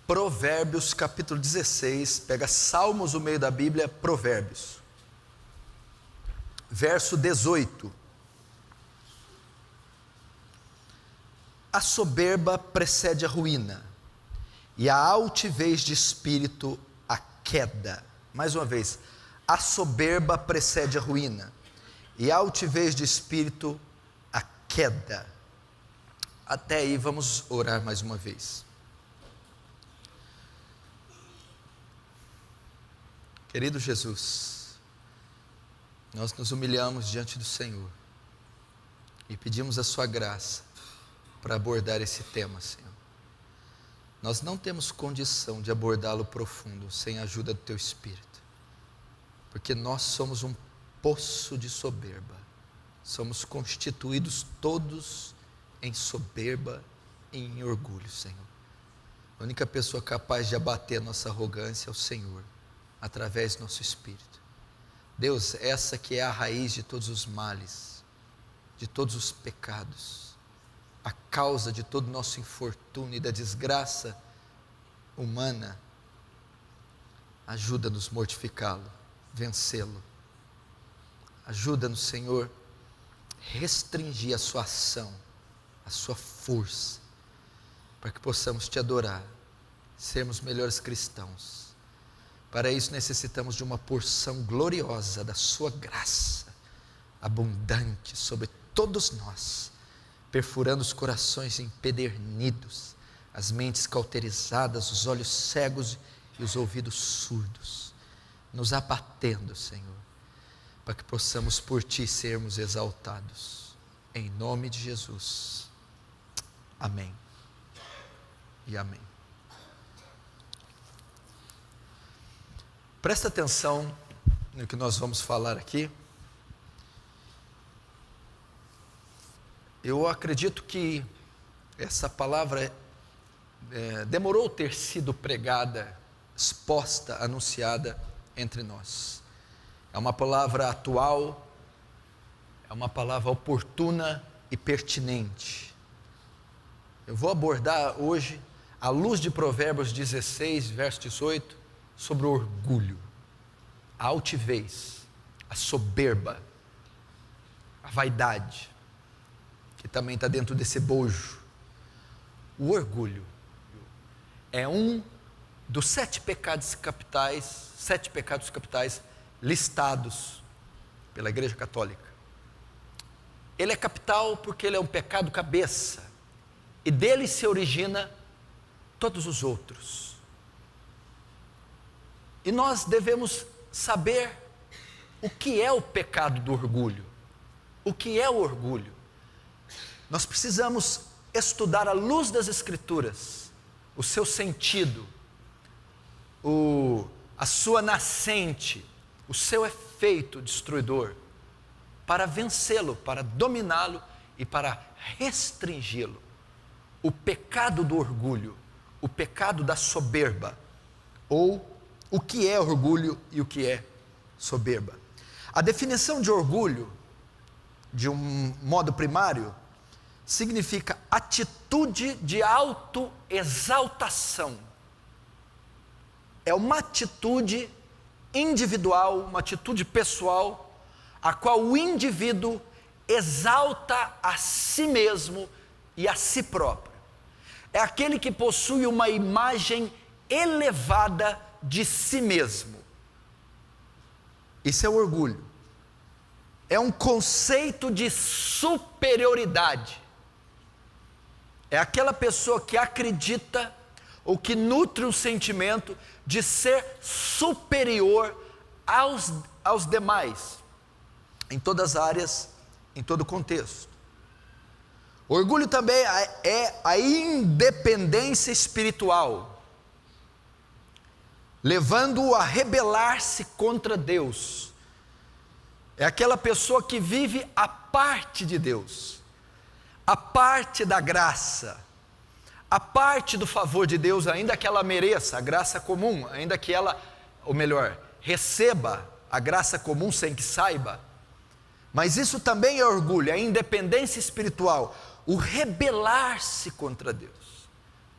Provérbios capítulo 16, pega Salmos no meio da Bíblia, Provérbios, verso 18. A soberba precede a ruína, e a altivez de espírito a queda. Mais uma vez, a soberba precede a ruína, e a altivez de espírito a queda. Até aí vamos orar mais uma vez. Querido Jesus, nós nos humilhamos diante do Senhor e pedimos a sua graça para abordar esse tema, Senhor. Nós não temos condição de abordá-lo profundo sem a ajuda do Teu Espírito, porque nós somos um poço de soberba, somos constituídos todos em soberba e em orgulho, Senhor. A única pessoa capaz de abater a nossa arrogância é o Senhor, através do nosso Espírito. Deus, essa que é a raiz de todos os males, de todos os pecados, a causa de todo o nosso infortúnio e da desgraça humana, ajuda-nos a mortificá-lo, vencê-lo. Ajuda-nos, Senhor, restringir a sua ação, a sua força, para que possamos te adorar, sermos melhores cristãos. Para isso necessitamos de uma porção gloriosa da sua graça, abundante sobre todos nós, perfurando os corações empedernidos, as mentes cauterizadas, os olhos cegos e os ouvidos surdos, nos abatendo, Senhor, para que possamos por Ti sermos exaltados, em nome de Jesus, amém e amém. Presta atenção no que nós vamos falar aqui. Eu acredito que essa palavra demorou ter sido pregada, exposta, anunciada entre nós. É uma palavra atual, é uma palavra oportuna e pertinente. Eu vou abordar hoje, à luz de Provérbios 16, verso 18, sobre o orgulho, a altivez, a soberba, a vaidade, que também está dentro desse bojo. O orgulho é um dos 7 pecados capitais listados pela Igreja Católica. Ele é capital porque ele é um pecado cabeça, e dele se origina todos os outros. E nós devemos saber o que é o pecado do orgulho, o que é o orgulho. Nós precisamos estudar à luz das Escrituras o seu sentido, a sua nascente, o seu efeito destruidor, para vencê-lo, para dominá-lo e para restringi-lo. O pecado do orgulho, o pecado da soberba, ou o que é orgulho e o que é soberba. A definição de orgulho, de um modo primário, significa atitude de autoexaltação. É uma atitude individual, uma atitude pessoal, a qual o indivíduo exalta a si mesmo e a si próprio. É aquele que possui uma imagem elevada de si mesmo. Isso é o orgulho. É um conceito de superioridade. É aquela pessoa que acredita ou que nutre um sentimento de ser superior aos demais, em todas as áreas, em todo o contexto. Orgulho também é a independência espiritual, levando-o a rebelar-se contra Deus. É aquela pessoa que vive a parte de Deus, a parte da graça, a parte do favor de Deus, ainda que ela mereça a graça comum, ainda que ela, ou melhor, receba a graça comum sem que saiba. Mas isso também é orgulho, é a independência espiritual, o rebelar-se contra Deus.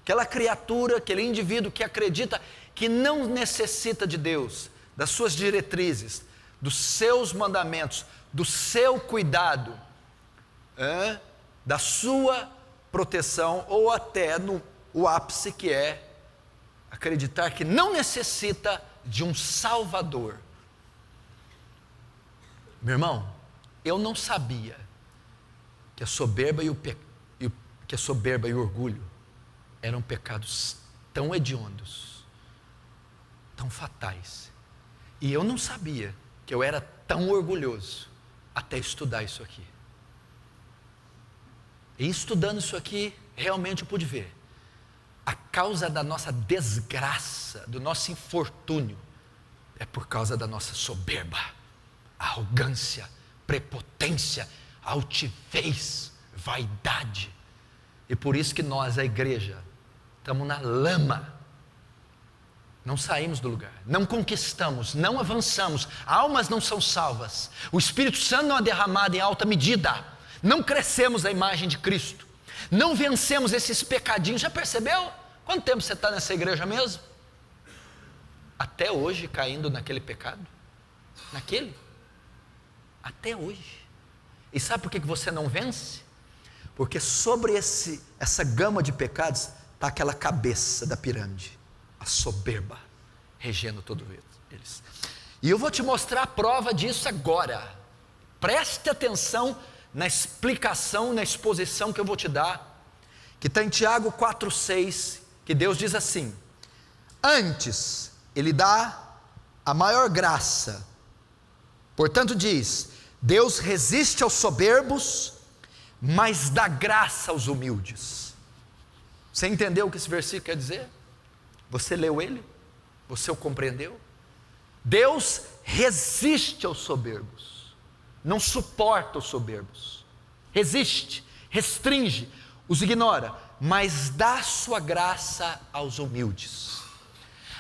aquela criatura, aquele indivíduo que acredita que não necessita de Deus, das suas diretrizes, dos seus mandamentos, do seu cuidado, da sua proteção, ou até o ápice, que é acreditar que não necessita de um Salvador. Meu irmão, eu não sabia que a soberba e o orgulho eram pecados tão hediondos, tão fatais. E eu não sabia que eu era tão orgulhoso até estudar isso aqui. E estudando isso aqui, realmente eu pude ver a causa da nossa desgraça, do nosso infortúnio, é por causa da nossa soberba, arrogância, prepotência, altivez, vaidade. E por isso que nós, a igreja, estamos na lama, não saímos do lugar, não conquistamos, não avançamos, almas não são salvas, o Espírito Santo não é derramado em alta medida, não crescemos a imagem de Cristo, não vencemos esses pecadinhos. Já percebeu? Quanto tempo você está nessa igreja mesmo? Até hoje caindo naquele pecado? Até hoje. E sabe por que você não vence? Porque sobre essa gama de pecados está aquela cabeça da pirâmide, a soberba, regendo todos eles. E eu vou te mostrar a prova disso agora. Preste atenção na explicação, na exposição que eu vou te dar, que está em Tiago 4,6, que Deus diz assim: antes Ele dá a maior graça, portanto diz, Deus resiste aos soberbos, mas dá graça aos humildes. Você entendeu o que esse versículo quer dizer? Você leu ele? Você o compreendeu? Deus resiste aos soberbos, não suporta os soberbos, resiste, restringe, os ignora, mas dá sua graça aos humildes.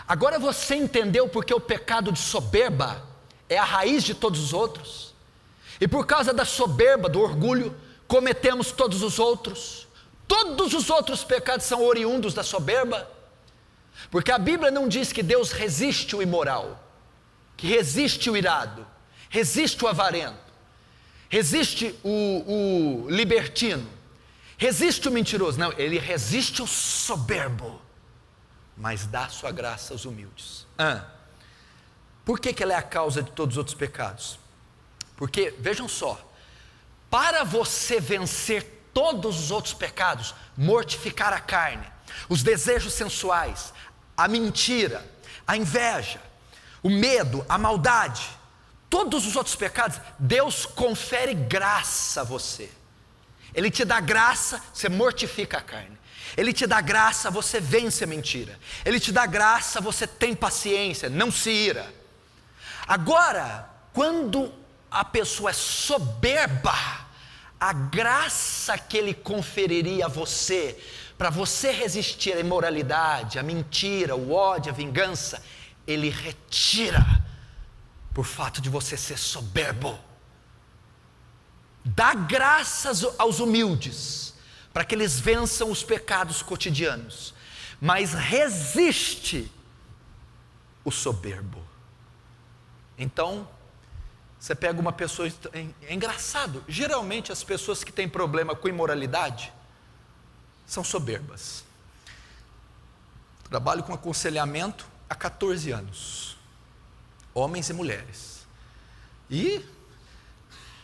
Agora você entendeu porque o pecado de soberba é a raiz de todos os outros? E por causa da soberba, do orgulho, cometemos todos os outros pecados são oriundos da soberba, porque a Bíblia não diz que Deus resiste o imoral, que resiste o irado, resiste o avarento, resiste o libertino, resiste o mentiroso. Não, Ele resiste o soberbo, mas dá sua graça aos humildes. Por que ela é a causa de todos os outros pecados? Porque, vejam só, para você vencer todos os outros pecados, mortificar a carne, os desejos sensuais, a mentira, a inveja, o medo, a maldade, todos os outros pecados, Deus confere graça a você. Ele te dá graça, você mortifica a carne. Ele te dá graça, você vence a mentira. Ele te dá graça, você tem paciência, não se ira. Agora, quando a pessoa é soberba, a graça que Ele conferiria a você, para você resistir à imoralidade, à mentira, ao ódio, à vingança, Ele retira, por fato de você ser soberbo. Dá graças aos humildes, para que eles vençam os pecados cotidianos, mas resiste o soberbo. Então, você pega uma pessoa, é engraçado, geralmente as pessoas que têm problema com imoralidade são soberbas. Trabalho com aconselhamento há 14 anos, homens e mulheres, e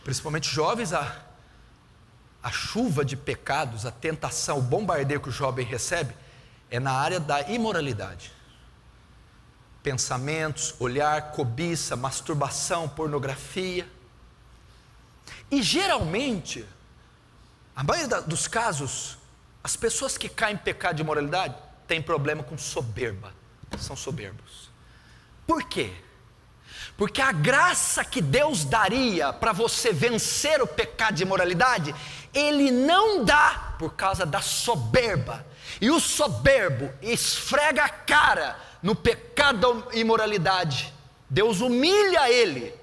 principalmente jovens, a chuva de pecados, a tentação, o bombardeio que o jovem recebe é na área da imoralidade. Pensamentos, olhar, cobiça, masturbação, pornografia. E geralmente, a maioria dos casos, as pessoas que caem em pecado de imoralidade têm problema com soberba, são soberbos. Por quê? Porque a graça que Deus daria para você vencer o pecado de imoralidade, Ele não dá por causa da soberba. E o soberbo esfrega a cara no pecado da imoralidade. Deus humilha ele.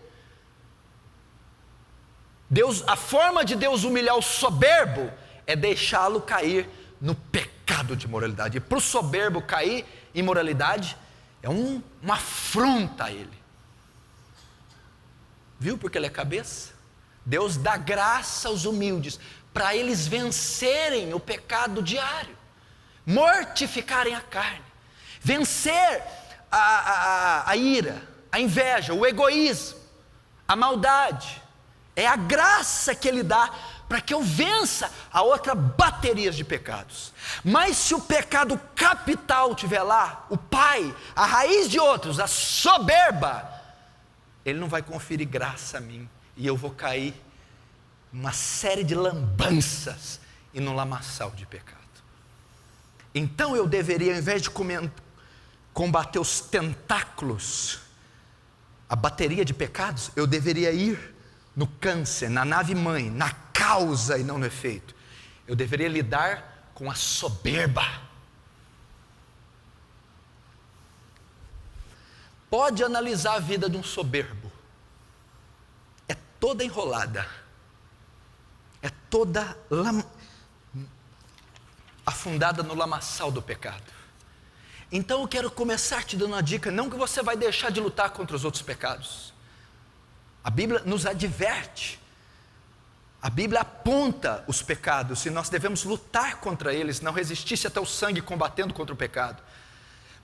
A forma de Deus humilhar o soberbo é deixá-lo cair no pecado pecado de imoralidade. E para o soberbo cair em imoralidade é uma afronta a ele. Viu porque ele é cabeça? Deus dá graça aos humildes para eles vencerem o pecado diário, mortificarem a carne, vencer a ira, a inveja, o egoísmo, a maldade. É a graça que Ele dá para que eu vença a outra bateria de pecados. Mas se o pecado capital estiver lá, o pai, a raiz de outros, a soberba, Ele não vai conferir graça a mim, e eu vou cair numa série de lambanças e num lamaçal de pecado. Então eu deveria, ao invés de combater os tentáculos, a bateria de pecados, eu deveria ir no câncer, na nave mãe, na causa e não no efeito. Eu deveria lidar com a soberba. Pode analisar a vida de um soberbo. É toda enrolada. É toda afundada no lamaçal do pecado. Então eu quero começar te dando uma dica, não que você vai deixar de lutar contra os outros pecados. A Bíblia nos adverte, a Bíblia aponta os pecados, e nós devemos lutar contra eles, não resistir-se até o sangue combatendo contra o pecado.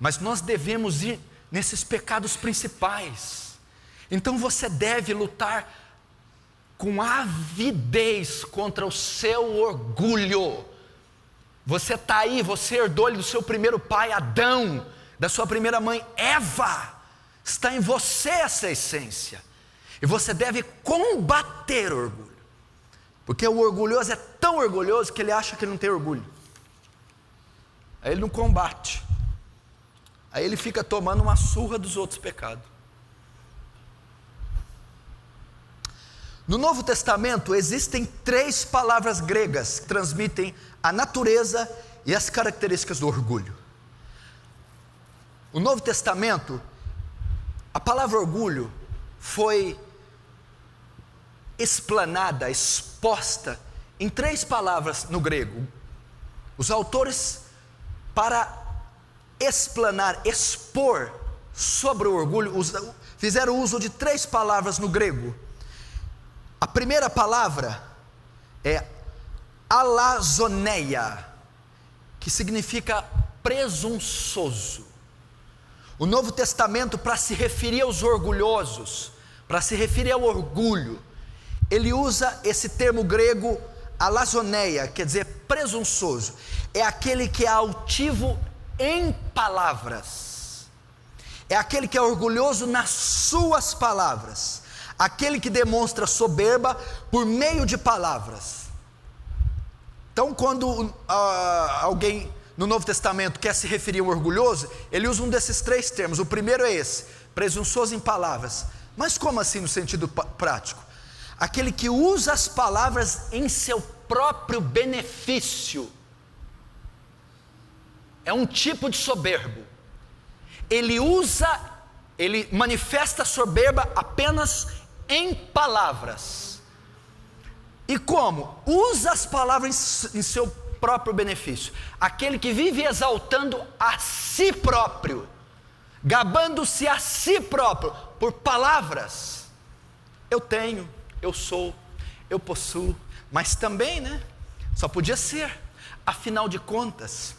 Mas nós devemos ir nesses pecados principais. Então você deve lutar com avidez contra o seu orgulho. Você está aí, você herdou do seu primeiro pai Adão, da sua primeira mãe Eva. Está em você essa essência, e você deve combater o orgulho, porque o orgulhoso é tão orgulhoso que ele acha que ele não tem orgulho. Aí ele não combate, aí ele fica tomando uma surra dos outros pecados. No Novo Testamento existem 3 palavras gregas que transmitem a natureza e as características do orgulho. O Novo Testamento, a palavra orgulho foi explanada, exposta em 3 palavras no grego. Os autores, para explanar, expor sobre o orgulho, fizeram uso de 3 palavras no grego. A primeira palavra é alazoneia, que significa presunçoso. O Novo Testamento, para se referir aos orgulhosos, para se referir ao orgulho, ele usa esse termo grego alazoneia, quer dizer presunçoso. É aquele que é altivo em palavras, é aquele que é orgulhoso nas suas palavras, aquele que demonstra soberba por meio de palavras. Então, quando alguém no Novo Testamento quer se referir a um orgulhoso, ele usa um desses 3 termos. O primeiro é esse, presunçoso em palavras. Mas como assim no sentido prático? Aquele que usa as palavras em seu próprio benefício. É um tipo de soberbo. Ele manifesta soberba apenas em palavras. E como? Usa as palavras em seu próprio benefício. Aquele que vive exaltando a si próprio, gabando-se a si próprio por palavras. Eu tenho, eu sou, eu possuo. Mas também, só podia ser, afinal de contas,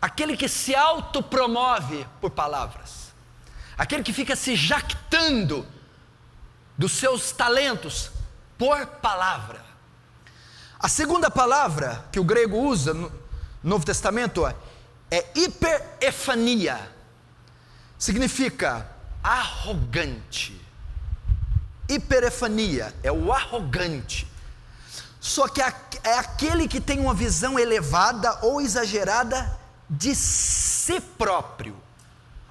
aquele que se autopromove por palavras, aquele que fica se jactando dos seus talentos por palavra. A segunda palavra que o grego usa no Novo Testamento é hiperefania, significa arrogante. Hiperefania é o arrogante, só que é aquele que tem uma visão elevada ou exagerada de si próprio.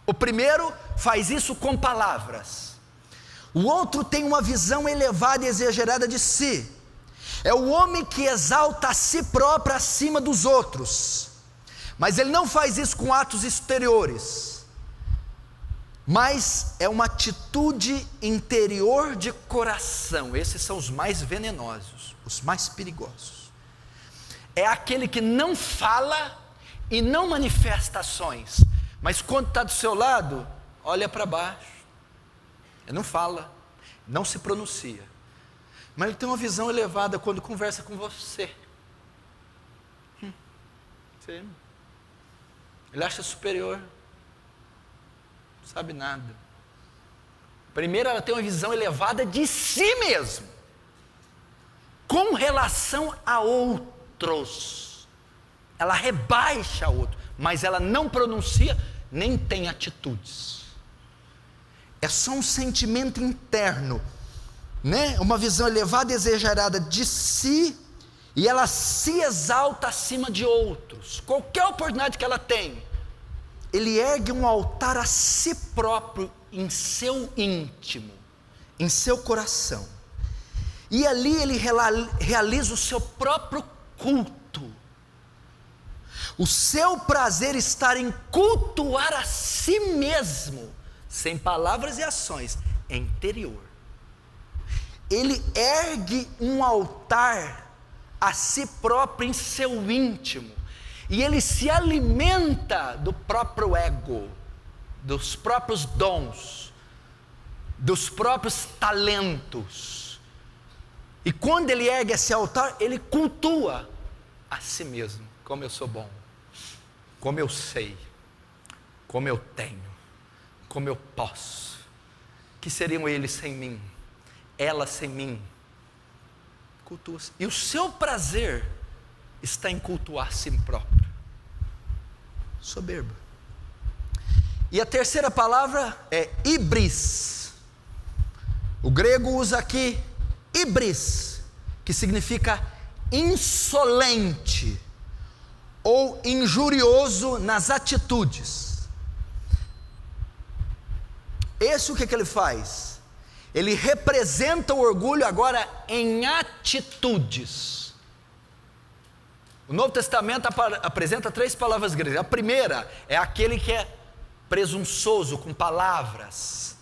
O primeiro faz isso com palavras, o outro tem uma visão elevada e exagerada de si. É o homem que exalta a si próprio acima dos outros, mas ele não faz isso com atos exteriores, mas é uma atitude interior de coração. Esses são os mais venenosos, os mais perigosos. É aquele que não fala e não manifestações. Mas quando está do seu lado, olha para baixo. Ele não fala, não se pronuncia. Mas ele tem uma visão elevada quando conversa com você. Ele acha superior. Não sabe nada. Primeiro, ela tem uma visão elevada de si mesmo, com relação a outros. Ela rebaixa outro, mas ela não pronuncia, nem tem atitudes. É só um sentimento interno, né? Uma visão elevada e exagerada de si, e ela se exalta acima de outros. Qualquer oportunidade que ela tem, ele ergue um altar a si próprio, em seu íntimo, em seu coração, e ali ele realiza o seu próprio culto. O seu prazer está em cultuar a si mesmo, sem palavras e ações, é interior. Ele ergue um altar a si próprio em seu íntimo, e ele se alimenta do próprio ego, dos próprios dons, dos próprios talentos. E quando ele ergue esse altar, ele cultua a si mesmo. Como eu sou bom, como eu sei, como eu tenho, como eu posso. Que seriam eles sem mim, ela sem mim? Cultua-se. E o seu prazer está em cultuar a si próprio. Soberba. E a terceira palavra é hibris. O grego usa aqui hibris, que significa insolente ou injurioso nas atitudes. Esse o que ele faz? Ele representa o orgulho agora em atitudes. O Novo Testamento apresenta 3 palavras gregas. A primeira é aquele que é presunçoso com palavras,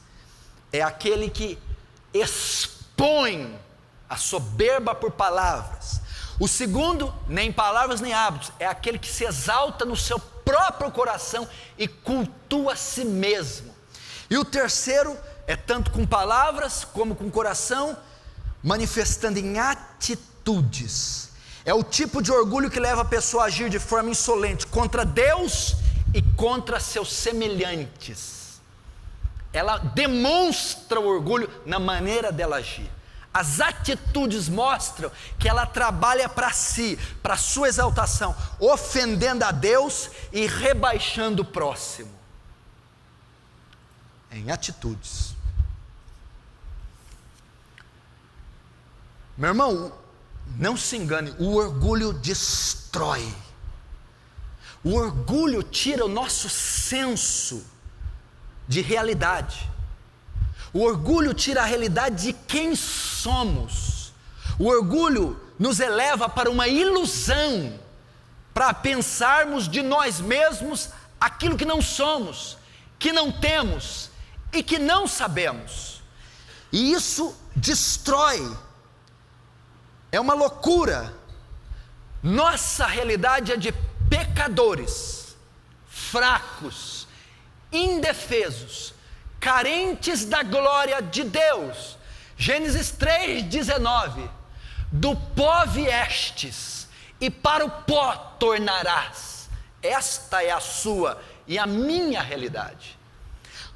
é aquele que expõe a soberba por palavras. O segundo, nem palavras nem hábitos, é aquele que se exalta no seu próprio coração e cultua a si mesmo. E o terceiro é tanto com palavras como com coração, manifestando em atitudes. É o tipo de orgulho que leva a pessoa a agir de forma insolente contra Deus e contra seus semelhantes. Ela demonstra o orgulho na maneira dela agir. As atitudes mostram que ela trabalha para si, para sua exaltação, ofendendo a Deus e rebaixando o próximo. Em atitudes. Meu irmão, não se engane, o orgulho destrói. O orgulho tira o nosso senso de realidade. O orgulho tira a realidade de quem somos. O orgulho nos eleva para uma ilusão, para pensarmos de nós mesmos aquilo que não somos, que não temos e que não sabemos. E isso destrói. É uma loucura. Nossa realidade é de pecadores, fracos, indefesos, carentes da glória de Deus. Gênesis 3,19: do pó viestes, e para o pó tornarás. Esta é a sua e a minha realidade.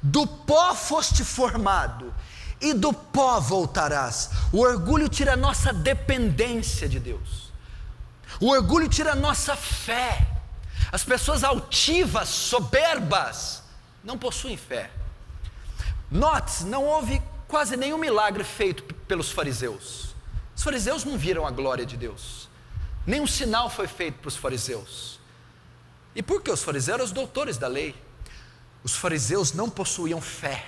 Do pó foste formado, e do pó voltarás. O orgulho tira a nossa dependência de Deus. O orgulho tira a nossa fé. As pessoas altivas, soberbas, não possuem fé. Note, não houve quase nenhum milagre feito pelos fariseus. Os fariseus não viram a glória de Deus. Nenhum sinal foi feito para os fariseus. E por que os fariseus eram os doutores da lei? Os fariseus não possuíam fé,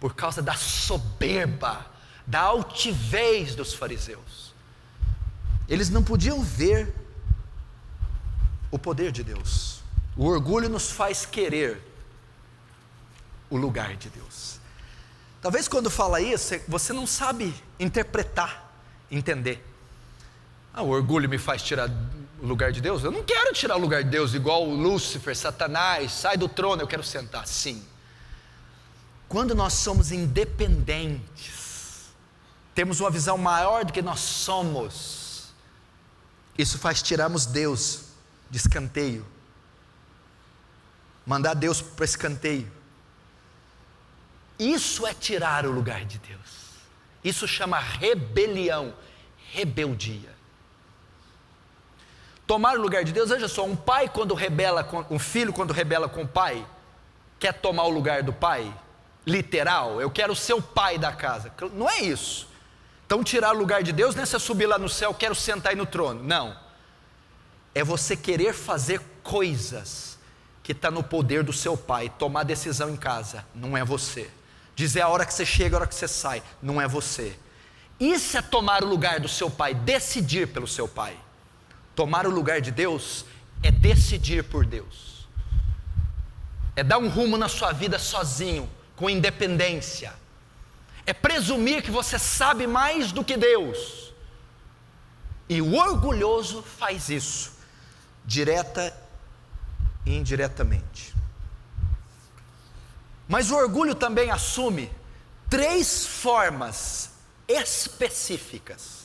por causa da soberba, da altivez dos fariseus. Eles não podiam ver o poder de Deus. O orgulho nos faz querer o lugar de Deus. Talvez quando fala isso, você não sabe interpretar, entender. O orgulho me faz tirar o lugar de Deus? Eu não quero tirar o lugar de Deus igual o Lúcifer, Satanás, sai do trono, eu quero sentar. Sim. Quando nós somos independentes, temos uma visão maior do que nós somos, isso faz tirarmos Deus de escanteio, mandar Deus para escanteio. Isso é tirar o lugar de Deus. Isso chama rebelião, rebeldia. Tomar o lugar de Deus, veja só, um pai quando rebela, um filho quando rebela com o pai, quer tomar o lugar do pai, literal, eu quero ser o pai da casa. Não é isso. Então tirar o lugar de Deus não é você subir lá no céu, quero sentar aí no trono. Não. É você querer fazer coisas que está no poder do seu pai, tomar decisão em casa, não é você. Dizer a hora que você chega, a hora que você sai, não é você. Isso é tomar o lugar do seu pai, decidir pelo seu pai. Tomar o lugar de Deus é decidir por Deus. É dar um rumo na sua vida sozinho, com independência. É presumir que você sabe mais do que Deus. E o orgulhoso faz isso, direta e indiretamente. Mas o orgulho também assume 3 formas específicas.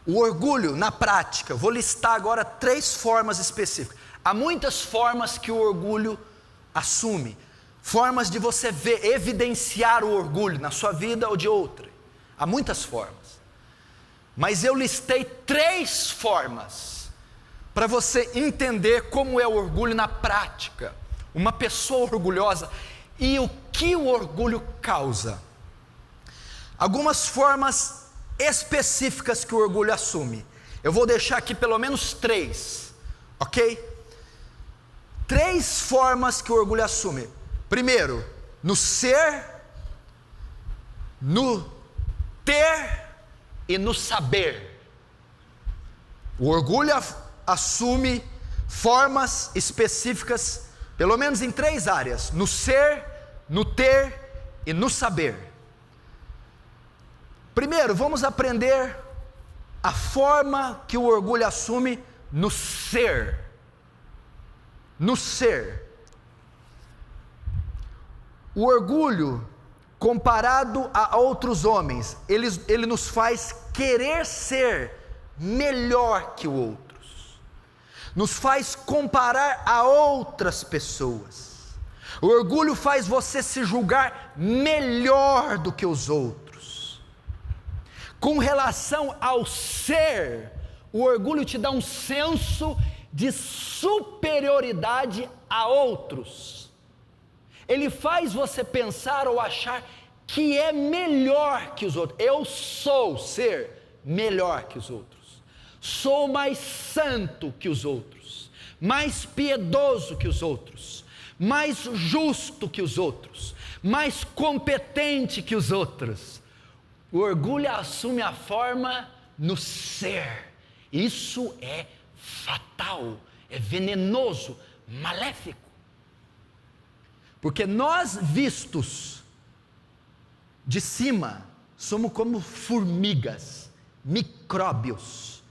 O orgulho, na prática, eu vou listar agora 3 formas específicas. Há muitas formas que o orgulho assume, formas de você ver, evidenciar o orgulho na sua vida ou de outra. Há muitas formas. Mas eu listei 3 formas para você entender como é o orgulho na prática. Uma pessoa orgulhosa e o que o orgulho causa. Algumas formas específicas que o orgulho assume. Eu vou deixar aqui pelo menos 3, ok? 3 formas que o orgulho assume. Primeiro, no ser, no ter e no saber. O orgulho assume formas específicas, pelo menos em 3 áreas: no ser, no ter e no saber. Primeiro, vamos aprender a forma que o orgulho assume no ser. No ser. O orgulho, comparado a outros homens, ele nos faz querer ser melhor que outros. Nos faz comparar a outras pessoas. O orgulho faz você se julgar melhor do que os outros. Com relação ao ser, o orgulho te dá um senso de superioridade a outros. Ele faz você pensar ou achar que é melhor que os outros. Eu sou ser melhor que os outros. Sou mais santo que os outros, mais piedoso que os outros, mais justo que os outros, mais competente que os outros. O orgulho assume a forma no ser. Isso é fatal, é venenoso, maléfico. Porque nós, vistos de cima, somos como formigas, micróbios,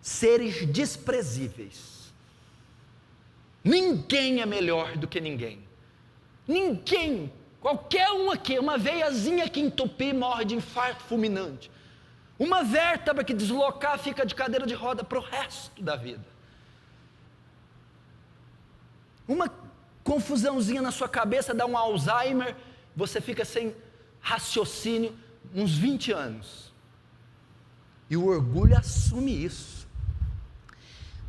seres desprezíveis. Ninguém é melhor do que ninguém. Ninguém, qualquer um aqui, uma veiazinha que entupir morre de infarto fulminante. Uma vértebra que deslocar fica de cadeira de roda para o resto da vida. Uma confusãozinha na sua cabeça dá um Alzheimer, você fica sem raciocínio uns 20 anos. E o orgulho assume isso.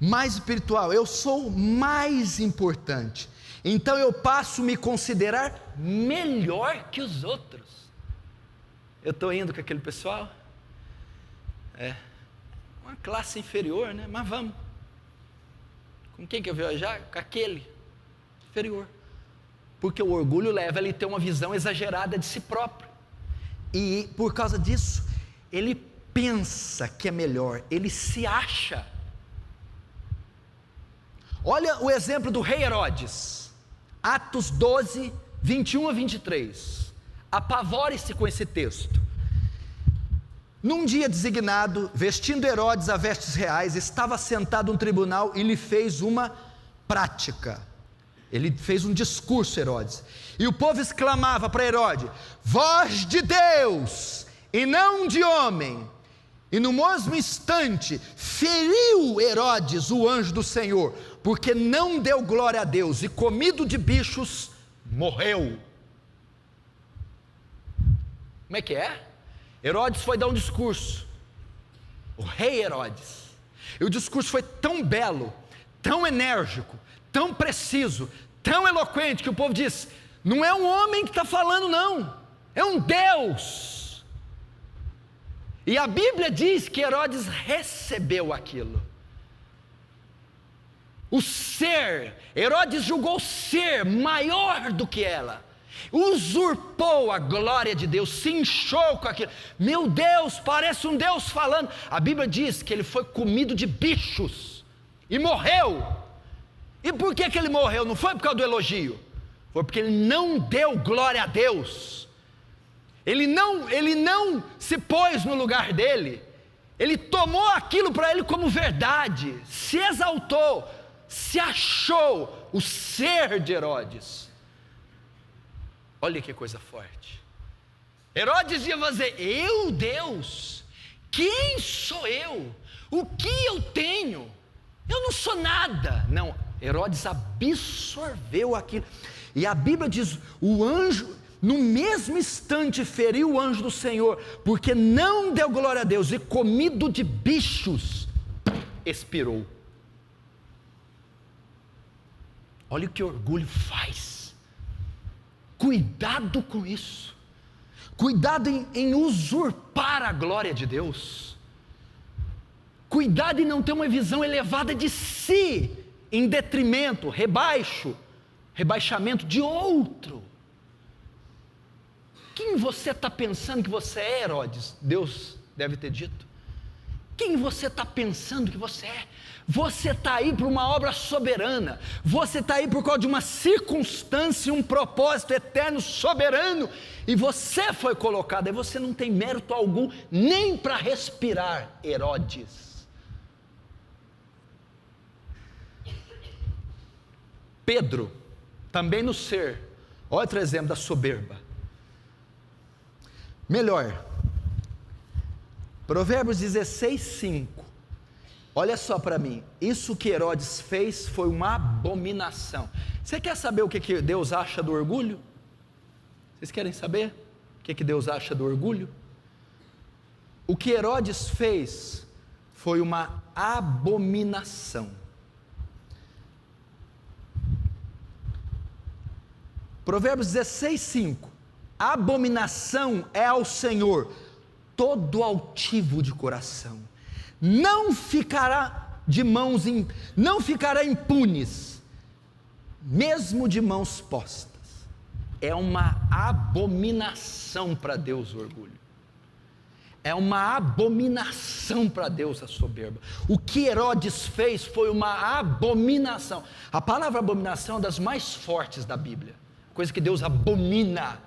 Mais espiritual, eu sou mais importante, então eu passo a me considerar melhor que os outros. Eu estou indo com aquele pessoal, uma classe inferior, né? Mas vamos. Com quem que eu viajar? Com aquele inferior. Porque o orgulho leva ele a ter uma visão exagerada de si próprio, e por causa disso ele pensa que é melhor, ele se acha. Olha o exemplo do rei Herodes, Atos 12, 21 a 23, apavore-se com esse texto. Num dia designado, vestindo Herodes a vestes reais, estava sentado no tribunal e lhe fez uma prática. Ele fez um discurso, Herodes, e o povo exclamava para Herodes: voz de Deus e não de homem. E no mesmo instante feriu Herodes o anjo do Senhor, porque não deu glória a Deus, e comido de bichos morreu. Como é que é? Herodes foi dar um discurso, o rei Herodes, e o discurso foi tão belo, tão enérgico, tão preciso, tão eloquente, que o povo disse: não é um homem que está falando não, é um Deus. E a Bíblia diz que Herodes recebeu aquilo. O ser, Herodes julgou ser maior do que ela, usurpou a glória de Deus, se inchou com aquilo. Meu Deus, parece um Deus falando. A Bíblia diz que ele foi comido de bichos e morreu. E por que ele morreu? Não foi por causa do elogio, foi porque ele não deu glória a Deus. Ele não se pôs no lugar dele, ele tomou aquilo para ele como verdade, se exaltou, se achou o ser de Herodes. Olha que coisa forte. Herodes ia fazer: eu, Deus, quem sou eu? O que eu tenho? Eu não sou nada. Não, Herodes absorveu aquilo. E a Bíblia diz: o anjo, no mesmo instante, feriu o anjo do Senhor, porque não deu glória a Deus, e comido de bichos, expirou. Olha o que orgulho faz. Cuidado com isso. Cuidado em usurpar a glória de Deus. Cuidado em não ter uma visão elevada de si, em detrimento, rebaixamento de outro. Quem você está pensando que você é, Herodes? Deus deve ter dito. Quem você está pensando que você é? Você está aí por uma obra soberana, você está aí por causa de uma circunstância, um propósito eterno, soberano, e você foi colocado, e você não tem mérito algum, nem para respirar, Herodes. Pedro, também no ser, outro exemplo da soberba. Melhor, Provérbios 16:5. Olha só para mim, isso que Herodes fez foi uma abominação. Você quer saber o que Deus acha do orgulho? Vocês querem saber o que Deus acha do orgulho? O que Herodes fez foi uma abominação. Provérbios 16:5. Abominação é ao Senhor todo altivo de coração. Não ficará impunes, mesmo de mãos postas. É uma abominação para Deus o orgulho. É uma abominação para Deus a soberba. O que Herodes fez foi uma abominação. A palavra abominação é uma das mais fortes da Bíblia. Coisa que Deus abomina.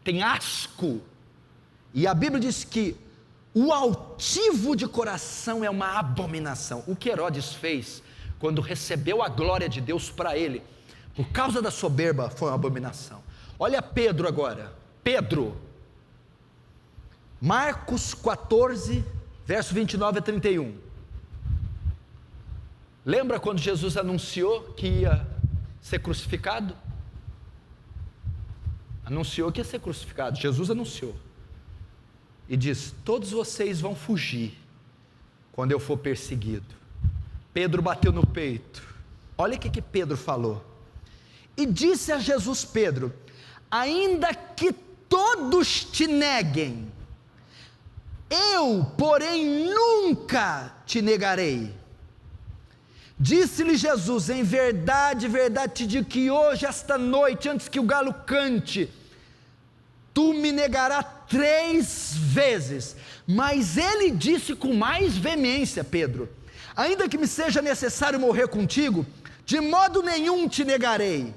Tem asco. E a Bíblia diz que o altivo de coração é uma abominação. O que Herodes fez quando recebeu a glória de Deus para ele, por causa da soberba, foi uma abominação. Olha Pedro agora. Pedro, Marcos 14, verso 29 a 31. Lembra quando Jesus anunciou que ia ser crucificado? Anunciou que ia ser crucificado. Jesus anunciou. E diz: todos vocês vão fugir quando eu for perseguido. Pedro bateu no peito. Olha o que Pedro falou. E disse a Jesus Pedro: ainda que todos te neguem, eu, porém, nunca te negarei. Disse-lhe Jesus: em verdade, verdade te digo que hoje, esta noite, antes que o galo cante, tu me negarás 3 vezes. Mas ele disse com mais veemência: Pedro, ainda que me seja necessário morrer contigo, de modo nenhum te negarei.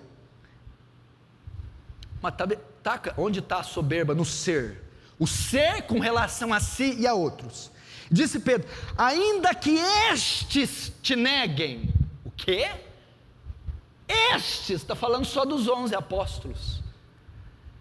Mas onde está a soberba? No ser. O ser com relação a si e a outros. Disse Pedro: ainda que estes te neguem. O quê? Estes, está falando só dos 11 apóstolos.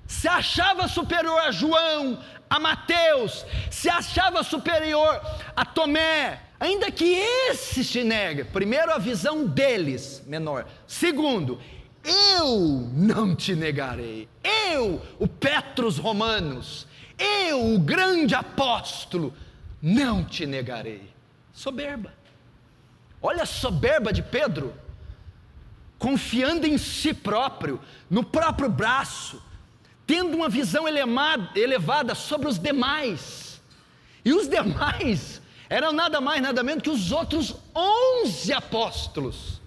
Se achava superior a João, a Mateus, se achava superior a Tomé, ainda que esses te neguem. Primeiro, a visão deles, menor. Segundo, eu não te negarei. Eu, o Petros Romanos, eu, o grande apóstolo, não te negarei. Soberba. Olha a soberba de Pedro, confiando em si próprio, no próprio braço, tendo uma visão elevada sobre os demais. E os demais eram nada mais, nada menos que os outros 11 apóstolos.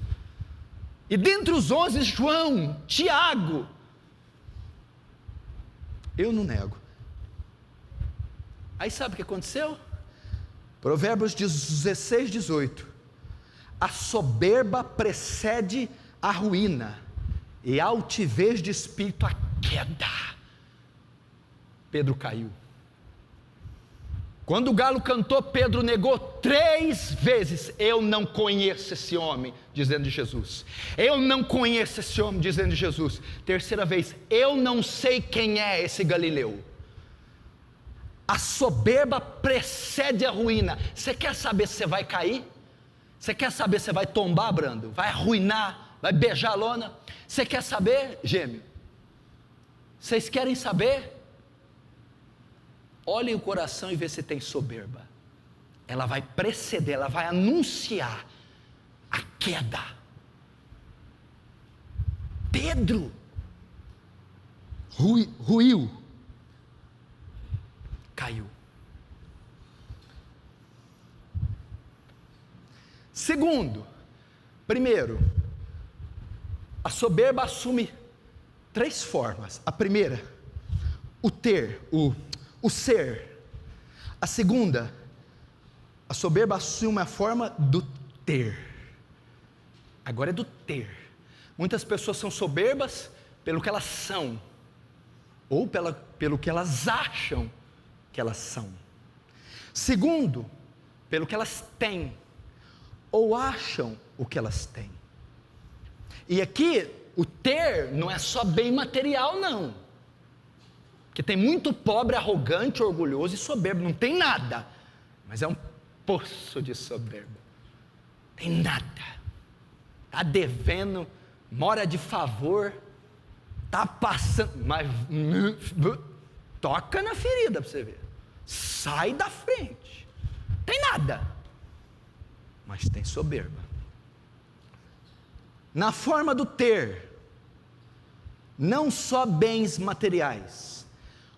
E dentre os 11, João, Tiago. Eu não nego. Aí sabe o que aconteceu? Provérbios 16, 18. A soberba precede a ruína, e a altivez de espírito a queda. Pedro caiu. Quando o galo cantou, Pedro negou 3 vezes: eu não conheço esse homem, dizendo de Jesus. Eu não conheço esse homem, dizendo de Jesus. Terceira vez: eu não sei quem é esse Galileu. A soberba precede a ruína. Você quer saber se você vai cair? Você quer saber se você vai tombar, Brando? Vai arruinar? Vai beijar a lona? Você quer saber, gêmeo? Vocês querem saber? Olhem o coração e vê se tem soberba. Ela vai preceder, ela vai anunciar a queda. Pedro ruiu, caiu. Segundo, primeiro, a soberba assume 3 formas. A primeira, o ter, o ser. A segunda, a soberba assume a forma do ter. Agora é do ter. Muitas pessoas são soberbas pelo que elas são, ou pelo que elas acham que elas são. Segundo, pelo que elas têm, ou acham o que elas têm. E aqui, o ter não é só bem material, não. Porque tem muito pobre, arrogante, orgulhoso e soberbo, não tem nada, mas é um poço de soberba. Tem nada, está devendo, mora de favor, está passando, mas toca na ferida para você ver, sai da frente, tem nada, mas tem soberba. Na forma do ter, não só bens materiais.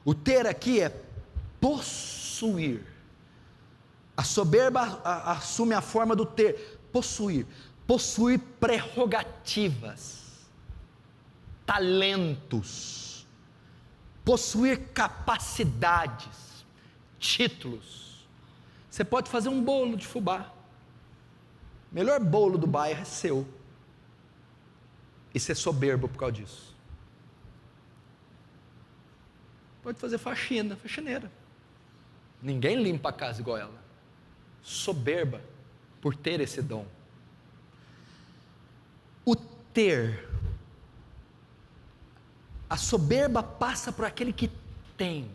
O ter aqui é possuir. A soberba assume a forma do ter, possuir. Possuir prerrogativas, talentos, possuir capacidades, títulos. Você pode fazer um bolo de fubá, melhor bolo do bairro é seu, e ser soberbo por causa disso. Pode fazer faxineira, ninguém limpa a casa igual ela. Soberba por ter esse dom. O ter, a soberba passa por aquele que tem.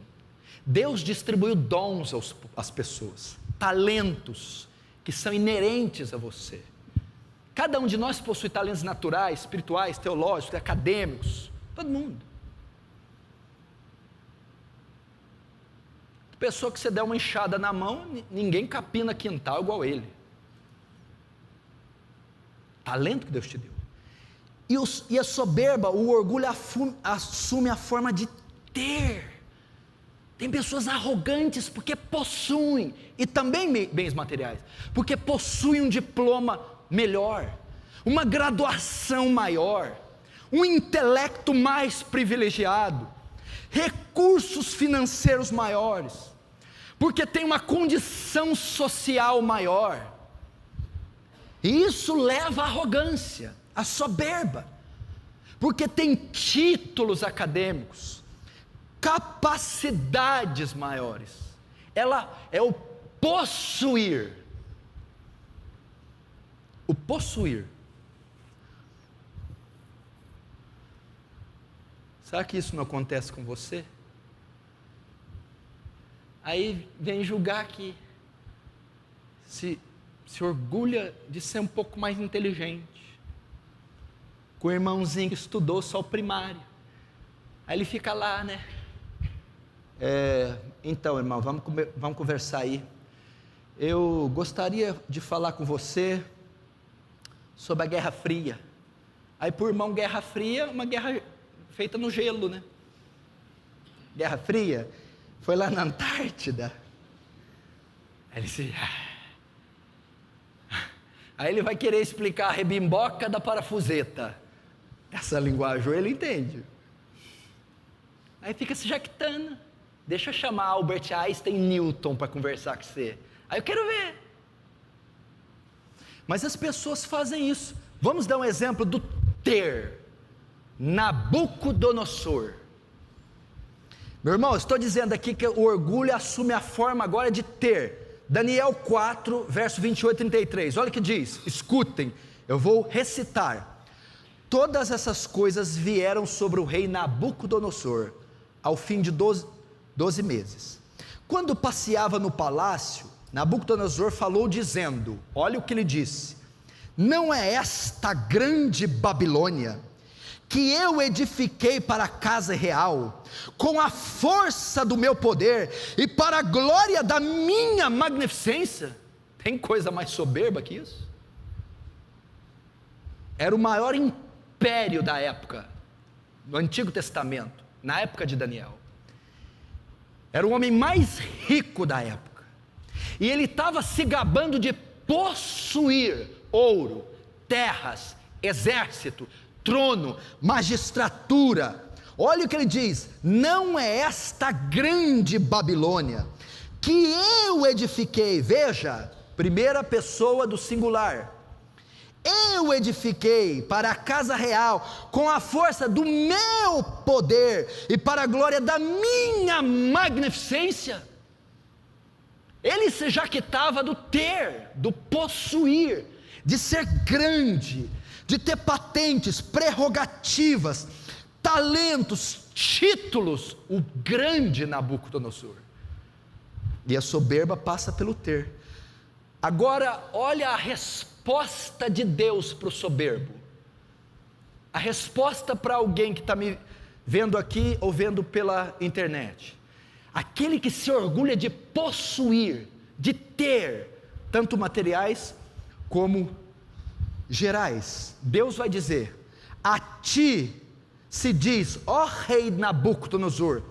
Deus distribuiu dons às pessoas, talentos que são inerentes a você. Cada um de nós possui talentos naturais, espirituais, teológicos, acadêmicos, todo mundo. Pessoa que você der uma enxada na mão, ninguém capina quintal igual ele. Talento que Deus te deu. E a soberba, o orgulho assume a forma de ter. Tem pessoas arrogantes porque possuem, e também bens materiais, porque possuem um diploma melhor, uma graduação maior, um intelecto mais privilegiado, recursos financeiros maiores, porque tem uma condição social maior, e isso leva à arrogância, à soberba, porque tem títulos acadêmicos, capacidades maiores. Ela é o possuir. O possuir. Será que isso não acontece com você? Aí vem julgar que se orgulha de ser um pouco mais inteligente, com o irmãozinho que estudou só o primário. Aí ele fica lá, né? Então, irmão, vamos conversar aí. Eu gostaria de falar com você sobre a Guerra Fria. Aí, por irmão, Guerra Fria, uma guerra feita no gelo, né? Guerra Fria foi lá na Antártida. Aí ele vai querer explicar a rebimboca da parafuseta. Essa linguagem ele entende. Aí fica se jactando. Deixa eu chamar Albert Einstein e Newton para conversar com você. Aí eu quero ver. Mas as pessoas fazem isso. Vamos dar um exemplo do ter. Nabucodonosor. Meu irmão, eu estou dizendo aqui que o orgulho assume a forma agora de ter. Daniel 4, verso 28 e 33. Olha o que diz. Escutem, eu vou recitar. Todas essas coisas vieram sobre o rei Nabucodonosor ao fim de 12 meses. Quando passeava no palácio, Nabucodonosor falou dizendo, olha o que ele disse: não é esta grande Babilônia que eu edifiquei para a casa real, com a força do meu poder e para a glória da minha magnificência? Tem coisa mais soberba que isso? Era o maior império da época, no Antigo Testamento, na época de Daniel. Era o homem mais rico da época, e ele estava se gabando de possuir ouro, terras, exército, trono, magistratura. Olha o que ele diz: não é esta grande Babilônia que eu edifiquei. Veja, primeira pessoa do singular. Eu edifiquei para a casa real com a força do meu poder e para a glória da minha magnificência. Ele se jactava do ter, do possuir, de ser grande, de ter patentes, prerrogativas, talentos, títulos. O grande Nabucodonosor. E a soberba passa pelo ter. Agora olha a resposta de Deus para o soberbo. A resposta para alguém que está me vendo aqui ou vendo pela internet. Aquele que se orgulha de possuir, de ter, tanto materiais como gerais. Deus vai dizer: a ti se diz, ó rei Nabucodonosor,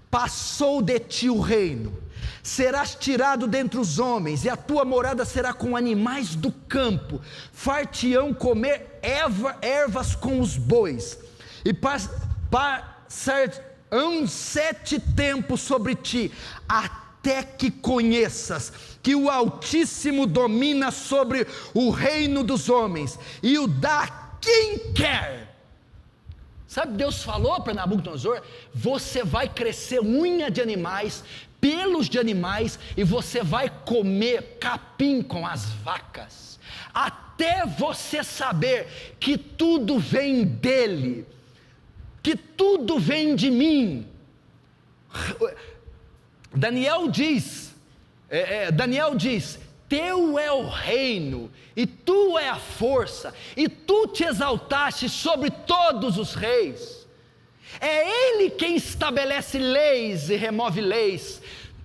passou de ti o reino, serás tirado dentre os homens, e a tua morada será com animais do campo, far-te-ão comer ervas com os bois, e passar-ão 7 tempos sobre ti, até que conheças que o Altíssimo domina sobre o reino dos homens, e o dá a quem quer. Sabe, Deus falou para Nabucodonosor: você vai crescer unha de animais, pelos de animais, e você vai comer capim com as vacas, até você saber que tudo vem dele, que tudo vem de mim. Daniel diz, teu é o reino, e tu é a força, e tu te exaltaste sobre todos os reis. É Ele quem estabelece leis e remove leis,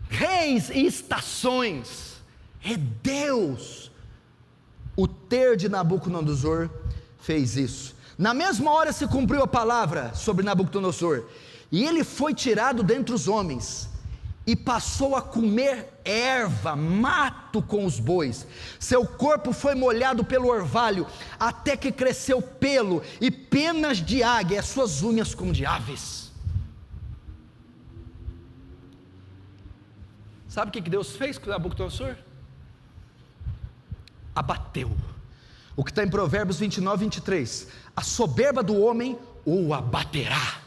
reis e estações. É Deus. O ter de Nabucodonosor fez isso. Na mesma hora se cumpriu a palavra sobre Nabucodonosor, e ele foi tirado dentre os homens, e passou a comer erva, mato com os bois. Seu corpo foi molhado pelo orvalho, até que cresceu pelo e penas de águia, as suas unhas como de aves. Sabe o que Deus fez com Nabucodonosor? Abateu. O que está em Provérbios 29, 23. A soberba do homem o abaterá.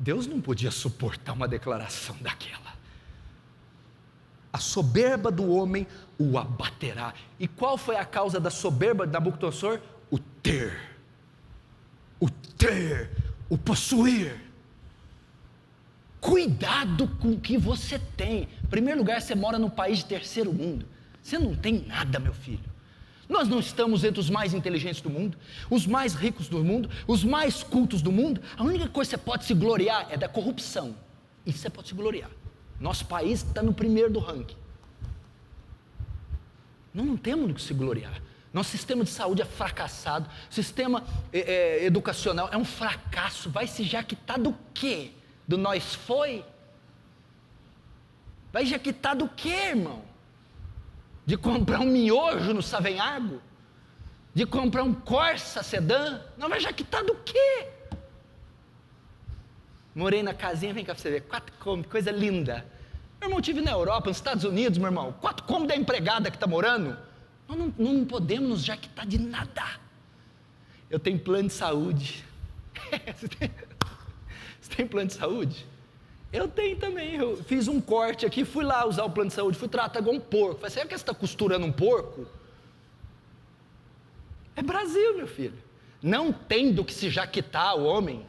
Deus não podia suportar uma declaração daquela. A soberba do homem o abaterá. E qual foi a causa da soberba de Nabucodonosor? O ter, o possuir. Cuidado com o que você tem. Em primeiro lugar, você mora num país de terceiro mundo. Você não tem nada, meu filho. Nós não estamos entre os mais inteligentes do mundo, os mais ricos do mundo, os mais cultos do mundo. A única coisa que você pode se gloriar é da corrupção. Isso você pode se gloriar. Nosso país está no primeiro do ranking. Nós não temos do que se gloriar. Nosso sistema de saúde é fracassado. Sistema educacional é um fracasso. Vai se jaquitar do quê? Do nós foi? Vai jaquitar do quê, irmão? De comprar um miojo no Savenhago? De comprar um Corsa sedã? Não, vai jaquitar do quê? Morei na casinha, vem cá pra você ver, 4 cômodos, coisa linda. Meu irmão, estive na Europa, nos Estados Unidos, meu irmão, 4 cômodos da empregada que está morando. Nós não podemos nos jaquitar de nada. Eu tenho plano de saúde. Você tem plano de saúde? Eu tenho também. Eu fiz um corte aqui, fui lá usar o plano de saúde, fui tratar igual um porco. Falei, será que você está costurando um porco? É Brasil, meu filho. Não tem do que se jaquitar o homem.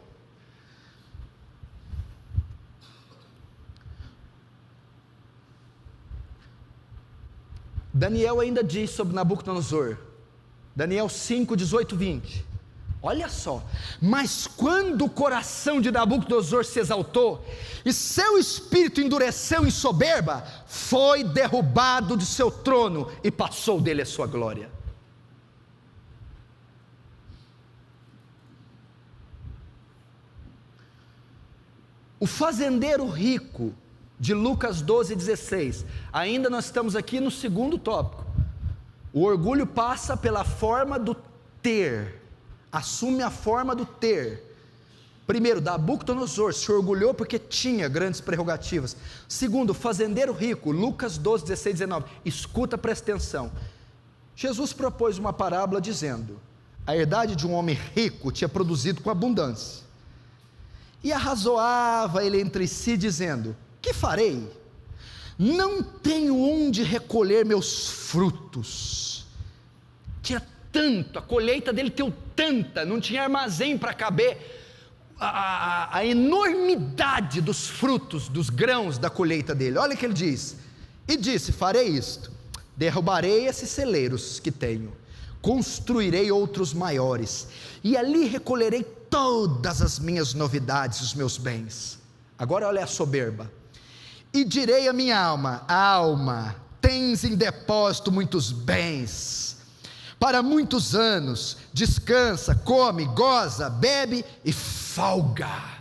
Daniel ainda diz sobre Nabucodonosor, Daniel 5, 18, 20, olha só, mas quando o coração de Nabucodonosor se exaltou, e seu espírito endureceu em soberba, foi derrubado de seu trono, e passou dele a sua glória. O fazendeiro rico, de Lucas 12, 16, ainda nós estamos aqui no segundo tópico. O orgulho passa pela forma do ter, assume a forma do ter. Primeiro, Nabucodonosor se orgulhou porque tinha grandes prerrogativas. Segundo, fazendeiro rico, Lucas 12, 16, 19, escuta, presta atenção. Jesus propôs uma parábola dizendo, a herdade de um homem rico tinha produzido com abundância, e arrazoava ele entre si dizendo, que farei? Não tenho onde recolher meus frutos. Tinha tanto, a colheita dele deu tanta, não tinha armazém para caber a enormidade dos frutos, dos grãos da colheita dele. Olha o que ele diz, e disse, farei isto, derrubarei esses celeiros que tenho, construirei outros maiores, e ali recolherei todas as minhas novidades, os meus bens. Agora olha a soberba, e direi à minha alma, alma, tens em depósito muitos bens, para muitos anos, descansa, come, goza, bebe e folga.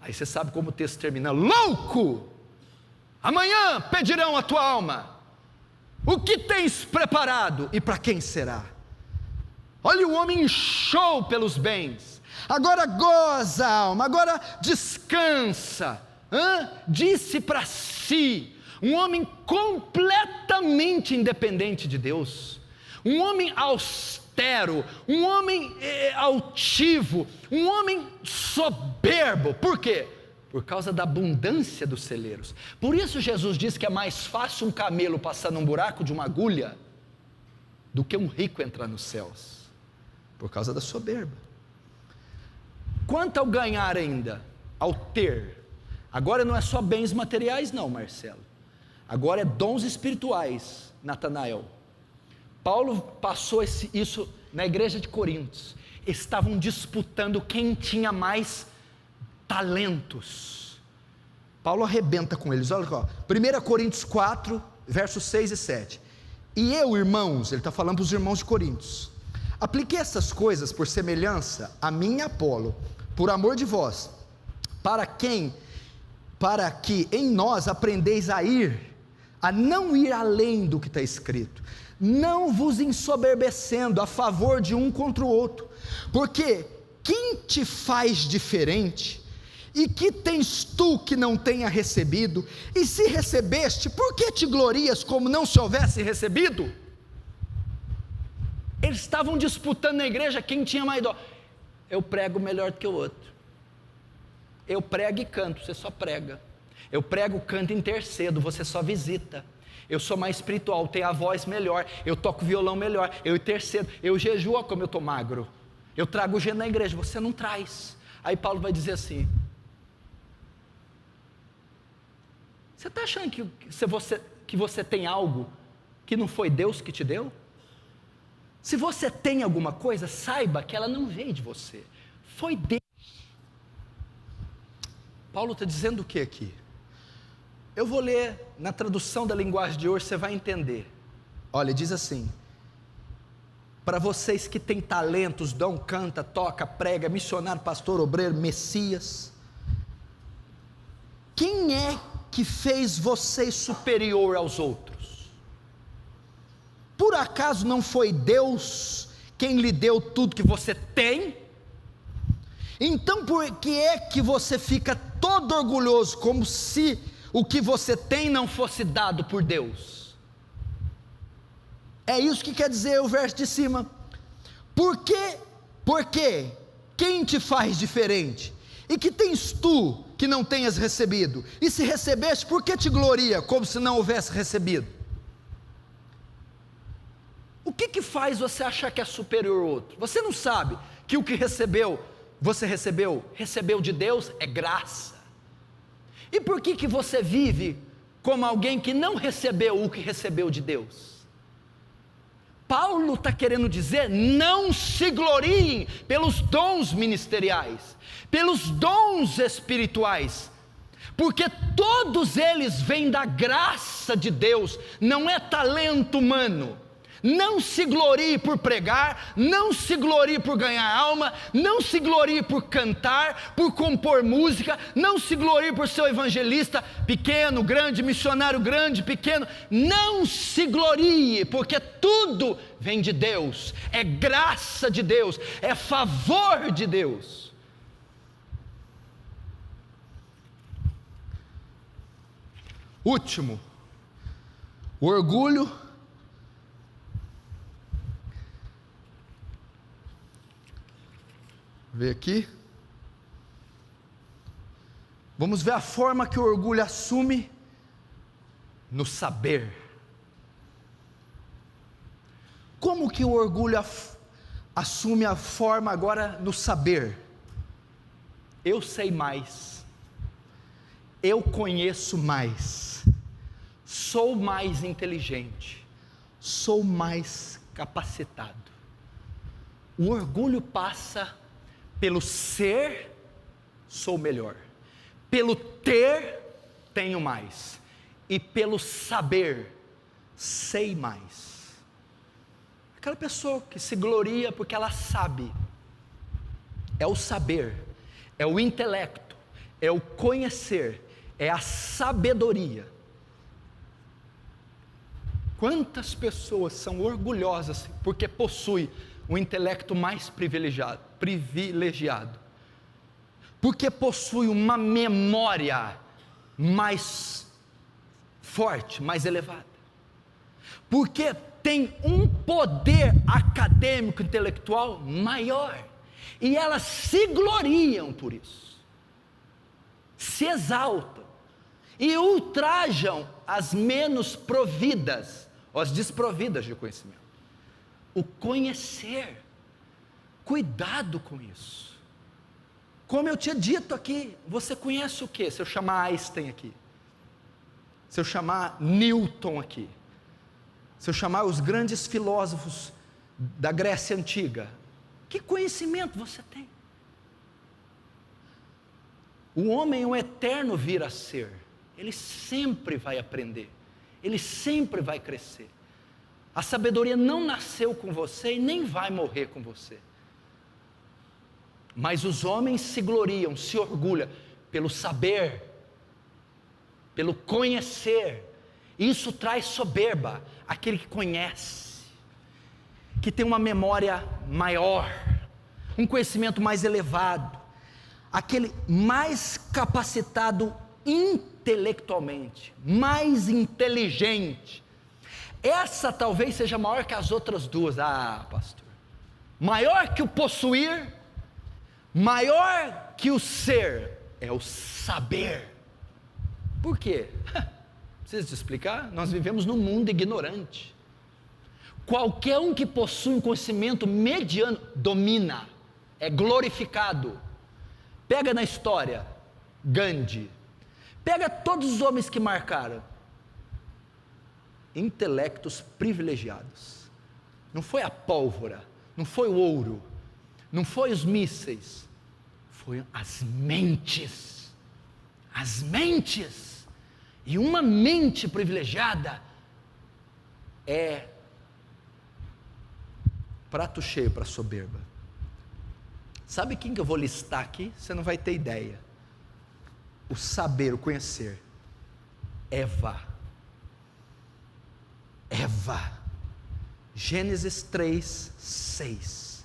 Aí você sabe como o texto termina, louco, amanhã pedirão a tua alma, o que tens preparado e para quem será? Olha, o homem inchou pelos bens, agora goza a alma, agora descansa, disse para si, um homem completamente independente de Deus, um homem austero, um homem altivo, um homem soberbo. Por quê? Por causa da abundância dos celeiros. Por isso Jesus diz que é mais fácil um camelo passar num buraco de uma agulha do que um rico entrar nos céus, por causa da soberba. Quanto ao ganhar ainda, ao ter, agora não é só bens materiais não, Marcelo, agora é dons espirituais, Natanael. Paulo passou isso na igreja de Coríntios, estavam disputando quem tinha mais talentos. Paulo arrebenta com eles, olha só, 1 Coríntios 4, versos 6 e 7, e eu, irmãos, ele está falando para os irmãos de Coríntios, apliquei essas coisas por semelhança a mim e Apolo, por amor de vós, para que em nós aprendeis a não ir além do que está escrito, não vos ensoberbecendo a favor de um contra o outro, porque quem te faz diferente, e que tens tu que não tenha recebido, e se recebeste, por que te glorias como não se houvesse recebido? Eles estavam disputando na igreja quem tinha mais dó. Eu prego melhor do que o outro, Eu prego e canto, você só prega. Eu prego, canto e intercedo, você só visita. Eu sou mais espiritual, tenho a voz melhor, eu toco violão melhor, eu intercedo, eu jejuo, olha como eu estou magro. Eu trago gente na igreja, você não traz. Aí Paulo vai dizer assim: você está achando que você tem algo que não foi Deus que te deu? Se você tem alguma coisa, saiba que ela não veio de você, foi Deus. Paulo está dizendo o que aqui? Eu vou ler na tradução da linguagem de hoje, você vai entender. Olha, diz assim: para vocês que têm talentos, dom, canta, toca, prega, missionário, pastor, obreiro, Messias, quem é que fez vocês superior aos outros? Por acaso não foi Deus quem lhe deu tudo que você tem? Então por que é que você fica todo orgulhoso, como se o que você tem não fosse dado por Deus? É isso que quer dizer o verso de cima. Porque quem te faz diferente? E que tens tu que não tenhas recebido? E se recebeste, por que te gloria, como se não houvesse recebido? O que faz você achar que é superior ao outro? Você não sabe que o que você recebeu de Deus é graça. E por que você vive como alguém que não recebeu o que recebeu de Deus? Paulo está querendo dizer: não se gloriem pelos dons ministeriais, pelos dons espirituais, porque todos eles vêm da graça de Deus, não é talento humano. Não se glorie por pregar, não se glorie por ganhar alma, não se glorie por cantar, por compor música, não se glorie por ser evangelista pequeno, grande, missionário grande, pequeno. Não se glorie, porque tudo vem de Deus, é graça de Deus, é favor de Deus. Último, o orgulho. Vê aqui. Vamos ver a forma que o orgulho assume no saber. Como que o orgulho assume a forma agora no saber? Eu sei mais, eu conheço mais, sou mais inteligente, sou mais capacitado. O orgulho passa pelo ser, sou melhor, pelo ter, tenho mais, e pelo saber, sei mais. Aquela pessoa que se gloria porque ela sabe, é o saber, é o intelecto, é o conhecer, é a sabedoria. Quantas pessoas são orgulhosas porque possuem o intelecto mais privilegiado, porque possui uma memória mais forte, mais elevada, porque tem um poder acadêmico, intelectual maior, e elas se gloriam por isso, se exaltam, e ultrajam as menos providas, as desprovidas de conhecimento. O conhecer, cuidado com isso. Como eu tinha dito aqui, você conhece o que? Se eu chamar Einstein aqui, se eu chamar Newton aqui, se eu chamar os grandes filósofos da Grécia Antiga, que conhecimento você tem? O homem, o eterno vir a ser, ele sempre vai aprender, ele sempre vai crescer. A sabedoria não nasceu com você e nem vai morrer com você. Mas os homens se gloriam, se orgulham pelo saber, pelo conhecer. Isso traz soberba, aquele que conhece, que tem uma memória maior, um conhecimento mais elevado, aquele mais capacitado intelectualmente, mais inteligente. Essa talvez seja maior que as outras duas. Pastor, maior que o possuir, maior que o ser, é o saber. Por quê? Preciso te explicar? Nós vivemos num mundo ignorante. Qualquer um que possui um conhecimento mediano, domina, é glorificado. Pega na história, Gandhi. Pega todos os homens que marcaram. Intelectos privilegiados. Não foi a pólvora, não foi o ouro, não foi os mísseis, foram as mentes. As mentes. E uma mente privilegiada é prato cheio para a soberba. Sabe quem que eu vou listar aqui? Você não vai ter ideia. O saber, o conhecer. Eva. Gênesis 3:6.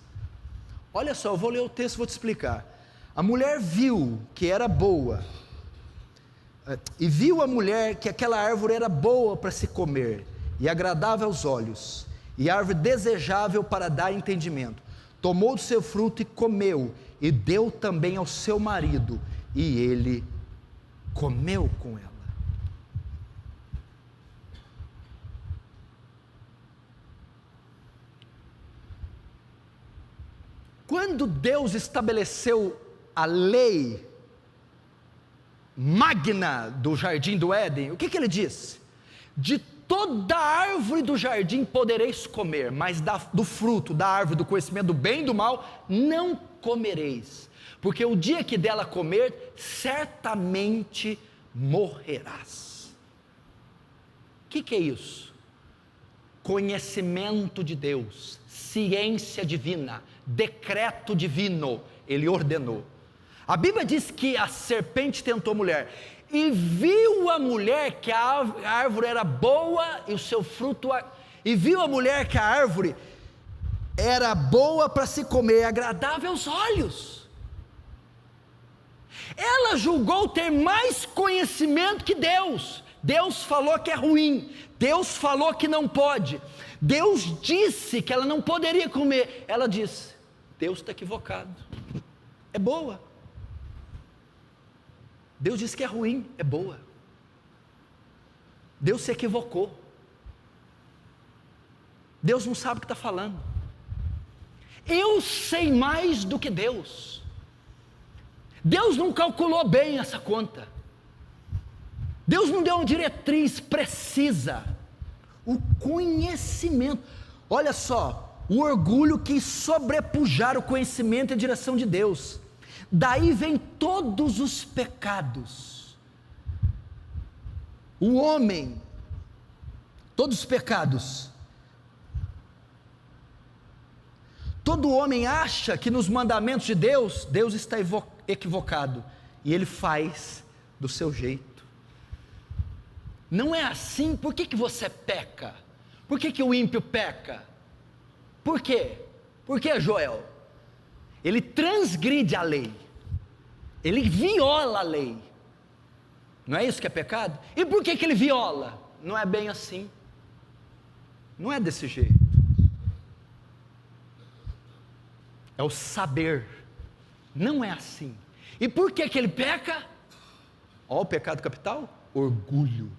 Olha só, eu vou ler o texto e vou te explicar. A mulher viu que era boa, e viu a mulher que aquela árvore era boa para se comer, e agradável aos olhos, e árvore desejável para dar entendimento. Tomou do seu fruto e comeu, e deu também ao seu marido, e ele comeu com ela. Quando Deus estabeleceu a lei magna do jardim do Éden, o que ele disse? De toda árvore do jardim podereis comer, mas do fruto da árvore do conhecimento do bem e do mal não comereis, porque o dia que dela comer, certamente morrerás. O que é isso? Conhecimento de Deus, ciência divina, decreto divino, ele ordenou. A Bíblia diz que a serpente tentou a mulher, e viu a mulher que a árvore era boa e o seu fruto, e viu a mulher que a árvore era boa para se comer, agradável aos olhos. Ela julgou ter mais conhecimento que Deus. Deus falou que é ruim, Deus falou que não pode, Deus disse que ela não poderia comer. Ela disse: Deus está equivocado, é boa. Deus disse que é ruim, é boa. Deus se equivocou. Deus não sabe o que está falando. Eu sei mais do que Deus. Deus não calculou bem essa conta. Deus não deu uma diretriz precisa. O conhecimento. Olha só, o orgulho quis sobrepujar o conhecimento e a direção de Deus. Daí vem todos os pecados. O homem, todos os pecados. Todo homem acha que nos mandamentos de Deus, Deus está equivocado, e ele faz do seu jeito. Não é assim. Por que você peca? Por que o ímpio peca? Por quê? Por que, Joel? Ele transgride a lei, ele viola a lei. Não é isso que é pecado? E por que ele viola? Não é bem assim, não é desse jeito. É o saber, não é assim. E por que ele peca? Ó, o pecado capital, orgulho.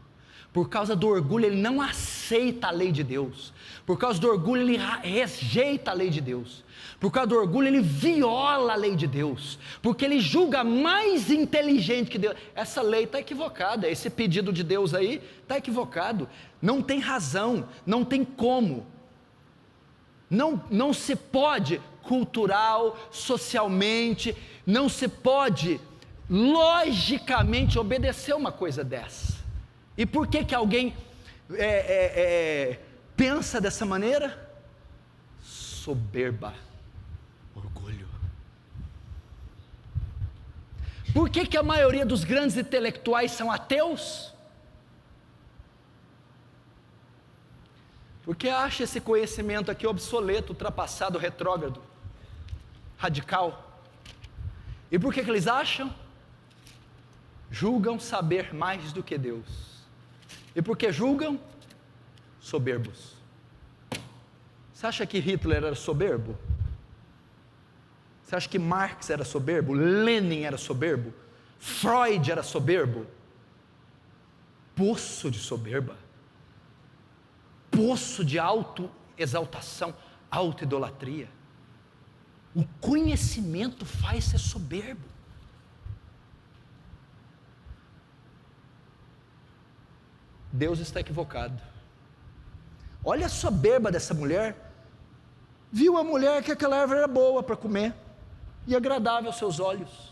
Por causa do orgulho ele não aceita a lei de Deus. Por causa do orgulho ele rejeita a lei de Deus. Por causa do orgulho ele viola a lei de Deus, porque ele julga mais inteligente que Deus. Essa lei está equivocada, esse pedido de Deus aí está equivocado, não tem razão, não tem como, não se pode, cultural, socialmente, não se pode logicamente obedecer uma coisa dessa. E por que alguém pensa dessa maneira? Soberba, orgulho. Por que a maioria dos grandes intelectuais são ateus? Porque acha esse conhecimento aqui obsoleto, ultrapassado, retrógrado, radical. E por que eles acham? Julgam saber mais do que Deus. E por que julgam? Soberbos. Você acha que Hitler era soberbo? Você acha que Marx era soberbo? Lenin era soberbo? Freud era soberbo? Poço de soberba, poço de autoexaltação, autoidolatria. O conhecimento faz ser soberbo. Deus está equivocado. Olha a soberba dessa mulher. Viu a mulher que aquela árvore era boa para comer e agradável aos seus olhos.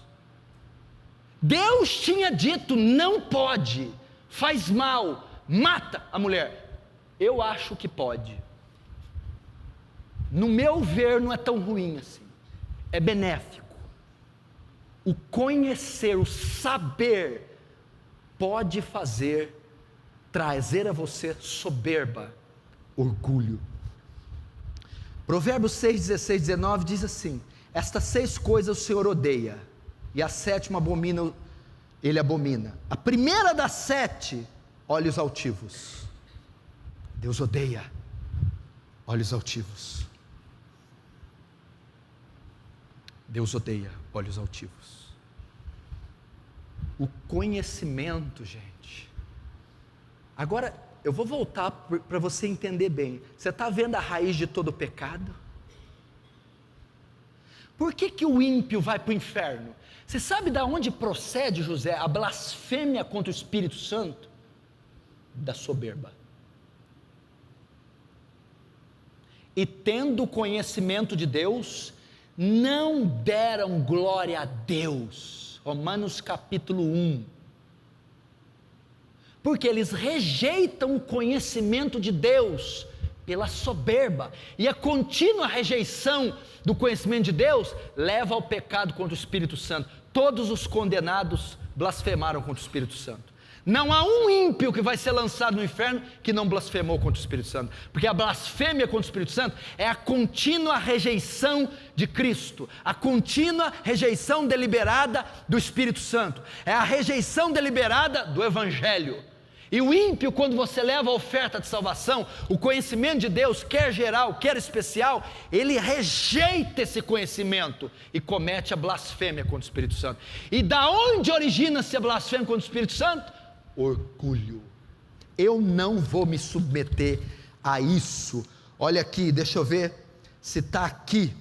Deus tinha dito: não pode, faz mal, mata a mulher. Eu acho que pode. No meu ver, não é tão ruim assim, é benéfico. O conhecer, o saber, pode trazer a você soberba, orgulho. Provérbios 6, 16, 19 diz assim: estas 6 coisas o Senhor odeia, e a 7ª ele abomina. A primeira das 7, olhos altivos. Deus odeia olhos altivos. Deus odeia olhos altivos. O conhecimento, gente. Agora, eu vou voltar para você entender bem. Você está vendo a raiz de todo pecado? Por que o ímpio vai para o inferno? Você sabe de onde procede, José, a blasfêmia contra o Espírito Santo? Da soberba. E tendo conhecimento de Deus, não deram glória a Deus. Romanos capítulo 1. Porque eles rejeitam o conhecimento de Deus pela soberba, e a contínua rejeição do conhecimento de Deus leva ao pecado contra o Espírito Santo. Todos os condenados blasfemaram contra o Espírito Santo. Não há um ímpio que vai ser lançado no inferno que não blasfemou contra o Espírito Santo, porque a blasfêmia contra o Espírito Santo é a contínua rejeição de Cristo, a contínua rejeição deliberada do Espírito Santo, é a rejeição deliberada do Evangelho. E o ímpio, quando você leva a oferta de salvação, o conhecimento de Deus, quer geral, quer especial, ele rejeita esse conhecimento e comete a blasfêmia contra o Espírito Santo. E da onde origina-se a blasfêmia contra o Espírito Santo? Orgulho. Eu não vou me submeter a isso. Olha aqui, deixa eu ver se está aqui.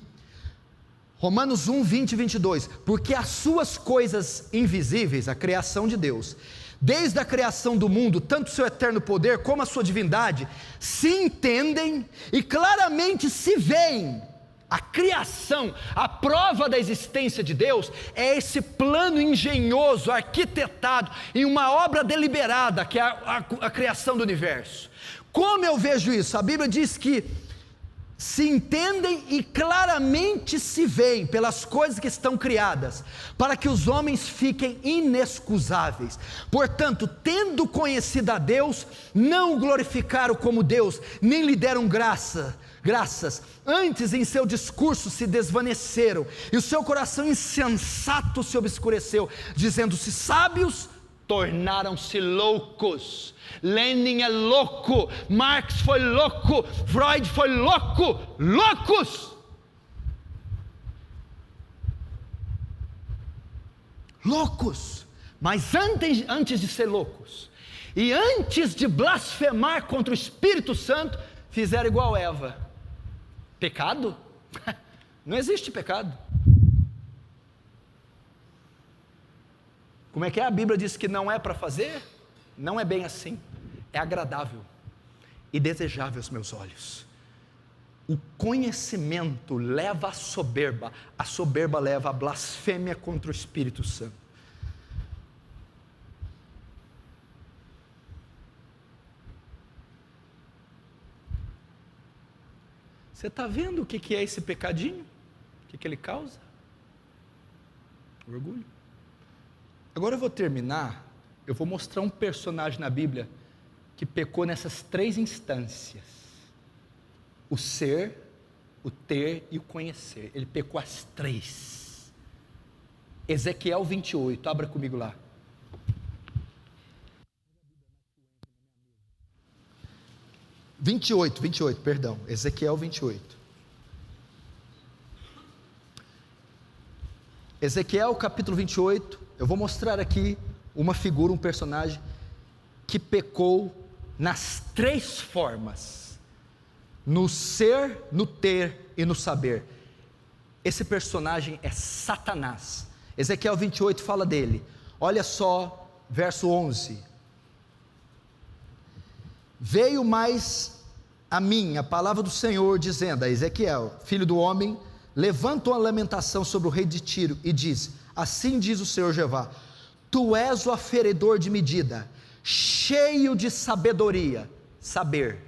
Romanos 1, 20 e 22. Porque as suas coisas invisíveis, a criação de Deus, desde a criação do mundo, tanto o seu eterno poder como a sua divindade, se entendem e claramente se veem. A criação, a prova da existência de Deus, é esse plano engenhoso, arquitetado, em uma obra deliberada, que é a criação do universo. Como eu vejo isso? A Bíblia diz que se entendem e claramente se veem pelas coisas que estão criadas, para que os homens fiquem inexcusáveis. Portanto, tendo conhecido a Deus, não o glorificaram como Deus, nem lhe deram graças, antes em seu discurso se desvaneceram, e o seu coração insensato se obscureceu, dizendo-se sábios, tornaram-se loucos. Lenin é louco, Marx foi louco, Freud foi louco, loucos. Loucos, mas antes de ser loucos, e antes de blasfemar contra o Espírito Santo, fizeram igual Eva. Pecado? Não existe pecado. Como é que é? A Bíblia diz que não é para fazer? Não é bem assim. É agradável e desejável aos meus olhos. O conhecimento leva à soberba, a soberba leva à blasfêmia contra o Espírito Santo. Você está vendo o que é esse pecadinho? O que ele causa? Orgulho. Agora eu vou terminar, eu vou mostrar um personagem na Bíblia que pecou nessas 3 instâncias: o ser, o ter e o conhecer. Ele pecou as 3. Ezequiel 28, abra comigo lá. Ezequiel 28. Ezequiel capítulo 28, eu vou mostrar aqui uma figura, um personagem que pecou nas 3 formas: no ser, no ter e no saber. Esse personagem é Satanás. Ezequiel 28 fala dele. Olha só, verso 11: veio mais a mim a palavra do Senhor, dizendo a Ezequiel, filho do homem, levanta uma lamentação sobre o rei de Tiro e diz: assim diz o Senhor Jeová, tu és o aferidor de medida, cheio de sabedoria, saber,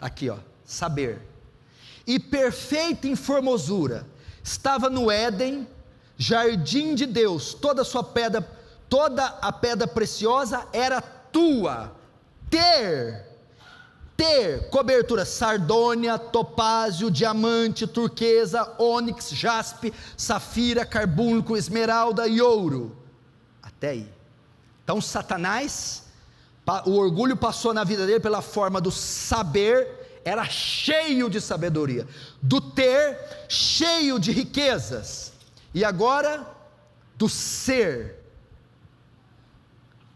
aqui ó, saber, e perfeito em formosura, estava no Éden, jardim de Deus, toda a pedra preciosa era tua, ter cobertura, sardônia, topázio, diamante, turquesa, ônix, jaspe, safira, carbúnculo, esmeralda e ouro, até aí. Então Satanás, o orgulho passou na vida dele pela forma do saber, era cheio de sabedoria, do ter, cheio de riquezas, e agora do ser.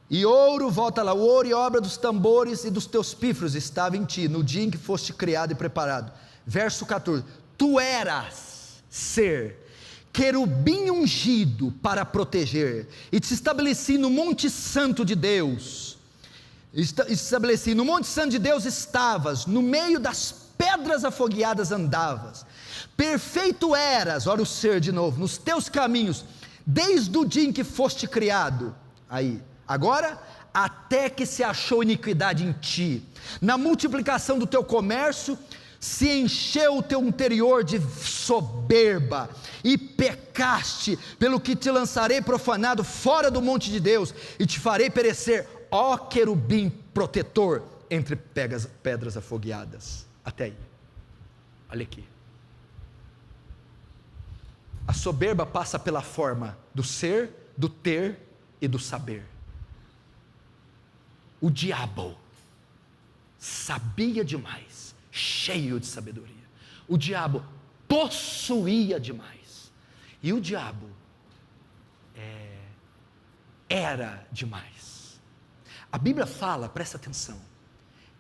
E ouro, volta lá, o ouro e obra dos tambores e dos teus pífaros estava em ti, no dia em que foste criado e preparado. Verso 14, tu eras ser, querubim ungido para proteger, e te estabeleci no monte santo de Deus, no monte santo de Deus estavas, no meio das pedras afogueadas andavas, perfeito eras, olha o ser de novo, nos teus caminhos, desde o dia em que foste criado, aí, agora, até que se achou iniquidade em ti, na multiplicação do teu comércio, se encheu o teu interior de soberba, e pecaste, pelo que te lançarei profanado fora do monte de Deus, e te farei perecer, ó querubim protetor, entre pedras afogueadas, até aí, olha aqui, a soberba passa pela forma do ser, do ter e do saber. O diabo sabia demais, cheio de sabedoria. O diabo possuía demais. E o diabo era demais. A Bíblia fala, presta atenção,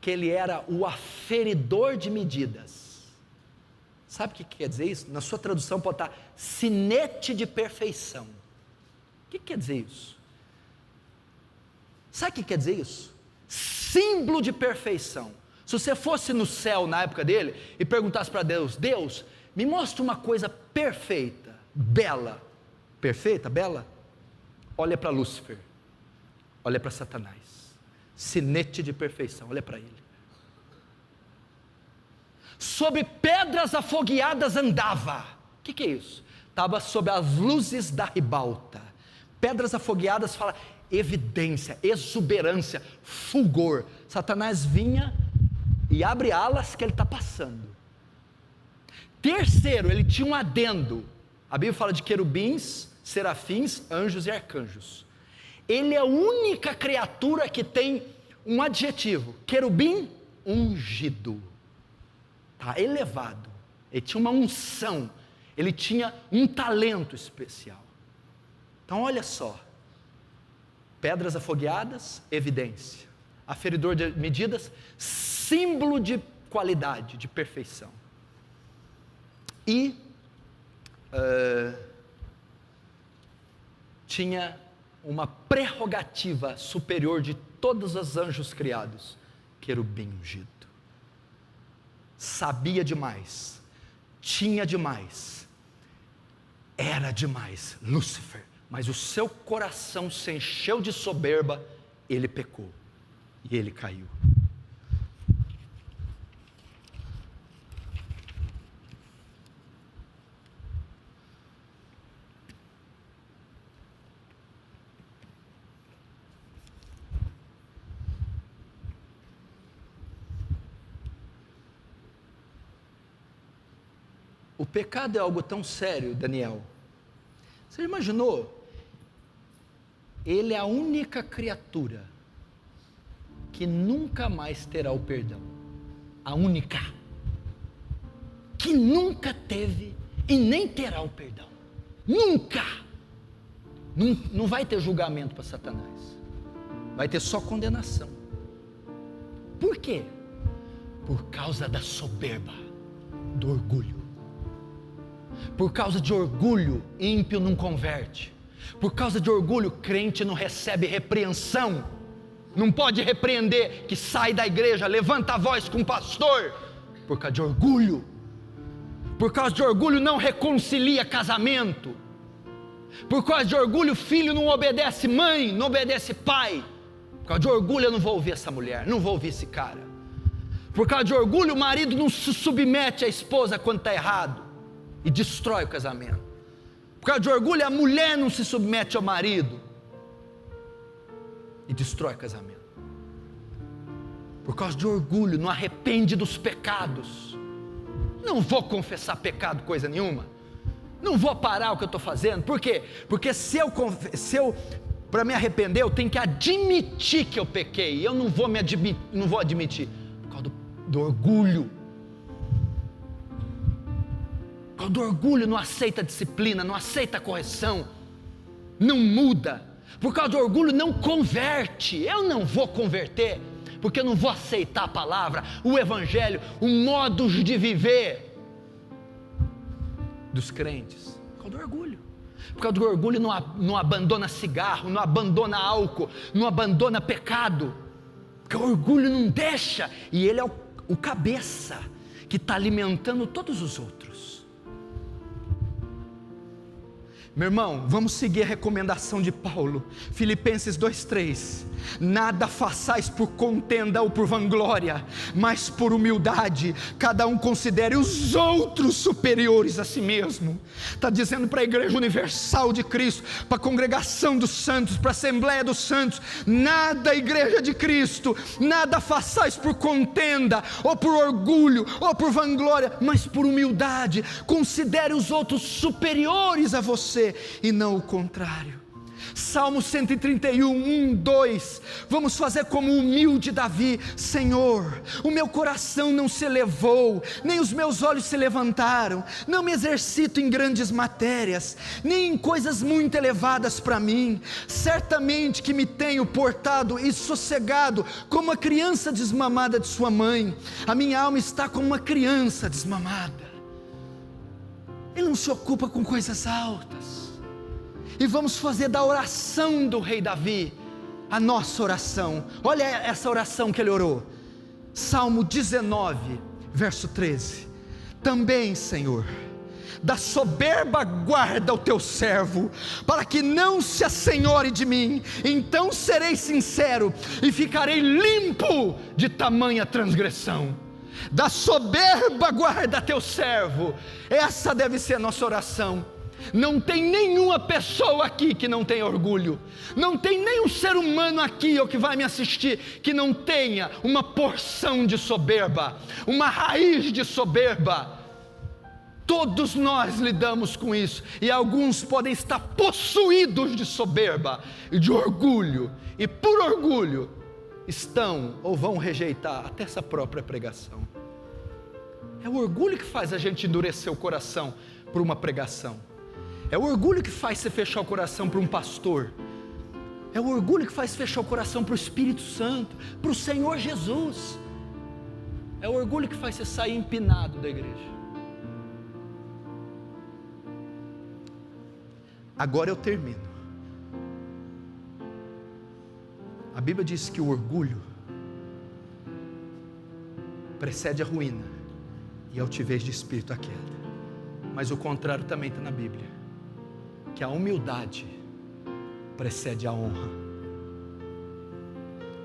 que ele era o aferidor de medidas. Sabe o que quer dizer isso? Na sua tradução pode estar sinete de perfeição. O que quer dizer isso? Sabe o que quer dizer isso? Símbolo de perfeição. Se você fosse no céu na época dele e perguntasse para Deus, Deus, me mostra uma coisa perfeita, bela, perfeita, bela, olha para Lúcifer, olha para Satanás, sinete de perfeição, olha para ele. Sobre pedras afogueadas andava. O que é isso? Estava sob as luzes da ribalta. Pedras afogueadas fala evidência, exuberância, fulgor. Satanás vinha e abre alas que ele está passando. Terceiro, ele tinha um adendo. A Bíblia fala de querubins, serafins, anjos e arcanjos. Ele é a única criatura que tem um adjetivo, querubim ungido. Está elevado, ele tinha uma unção, ele tinha um talento especial. Então olha só, pedras afogueadas, evidência, aferidor de medidas, símbolo de qualidade, de perfeição, e tinha uma prerrogativa superior de todos os anjos criados, querubim ungido. Sabia demais, tinha demais, era demais, Lúcifer, mas o seu coração se encheu de soberba, ele pecou, e ele caiu. O pecado é algo tão sério, Daniel. Você imaginou? Ele é a única criatura que nunca mais terá o perdão. A única. Que nunca teve e nem terá o perdão. Nunca. Não vai ter julgamento para Satanás, vai ter só condenação. Por quê? Por causa da soberba, do orgulho. Por causa de orgulho, ímpio não converte. Por causa de orgulho, crente não recebe repreensão. Não pode repreender que sai da igreja, levanta a voz com o pastor. Por causa de orgulho. Por causa de orgulho não reconcilia casamento. Por causa de orgulho, filho não obedece mãe, não obedece pai. Por causa de orgulho eu não vou ouvir essa mulher, não vou ouvir esse cara. Por causa de orgulho o marido não se submete à esposa quando está errado e destrói o casamento. Por causa de orgulho a mulher não se submete ao marido e destrói o casamento. Por causa de orgulho não arrepende dos pecados. Não vou confessar pecado coisa nenhuma. Não vou parar o que eu estou fazendo. Por quê? Porque se eu para me arrepender eu tenho que admitir que eu pequei. Eu não vou admitir. Por causa do orgulho. Por causa do orgulho não aceita disciplina, não aceita correção, não muda. Por causa do orgulho não converte. Eu não vou converter, porque eu não vou aceitar a palavra, o evangelho, o modo de viver dos crentes. Por causa do orgulho. Por causa do orgulho não abandona cigarro, não abandona álcool, não abandona pecado. Porque o orgulho não deixa, e ele é o cabeça que está alimentando todos os outros. Meu irmão, vamos seguir a recomendação de Paulo, Filipenses 2:3, nada façais por contenda ou por vanglória, mas por humildade, cada um considere os outros superiores a si mesmo. Está dizendo para a Igreja Universal de Cristo, para a congregação dos santos, para a Assembleia dos Santos, nada, Igreja de Cristo, nada façais por contenda, ou por orgulho, ou por vanglória, mas por humildade, considere os outros superiores a você, e não o contrário. Salmo 131, 1, 2, vamos fazer como o humilde Davi: Senhor, o meu coração não se elevou, nem os meus olhos se levantaram, não me exercito em grandes matérias, nem em coisas muito elevadas para mim, certamente que me tenho portado e sossegado como a criança desmamada de sua mãe, a minha alma está como uma criança desmamada. Ele não se ocupa com coisas altas. E vamos fazer da oração do rei Davi a nossa oração. Olha essa oração que ele orou. Salmo 19, verso 13. Também, Senhor, da soberba guarda o teu servo, para que não se assenhore de mim. Então serei sincero e ficarei limpo de tamanha transgressão. Da soberba guarda teu servo. Essa deve ser a nossa oração. Não tem nenhuma pessoa aqui que não tenha orgulho. Não tem nenhum ser humano aqui ou que vai me assistir que não tenha uma porção de soberba, uma raiz de soberba. Todos nós lidamos com isso, e alguns podem estar possuídos de soberba e de orgulho, e por orgulho estão ou vão rejeitar até essa própria pregação. É o orgulho que faz a gente endurecer o coração por uma pregação. É o orgulho que faz você fechar o coração para um pastor. É o orgulho que faz fechar o coração para o Espírito Santo, para o Senhor Jesus. É o orgulho que faz você sair empinado da igreja. Agora eu termino. A Bíblia diz que o orgulho precede a ruína e a altivez de espírito a queda. Mas o contrário também está na Bíblia, que a humildade precede a honra,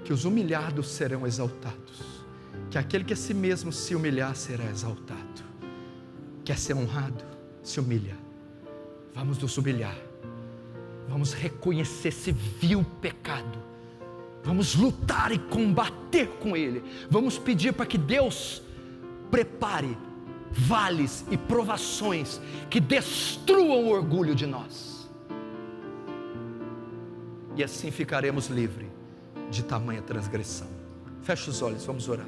que os humilhados serão exaltados, que aquele que a si mesmo se humilhar será exaltado. Quer ser honrado? Se humilha. Vamos nos humilhar, vamos reconhecer esse vil pecado, vamos lutar e combater com ele, vamos pedir para que Deus prepare vales e provações que destruam o orgulho de nós, e assim ficaremos livres de tamanha transgressão. Feche os olhos, vamos orar.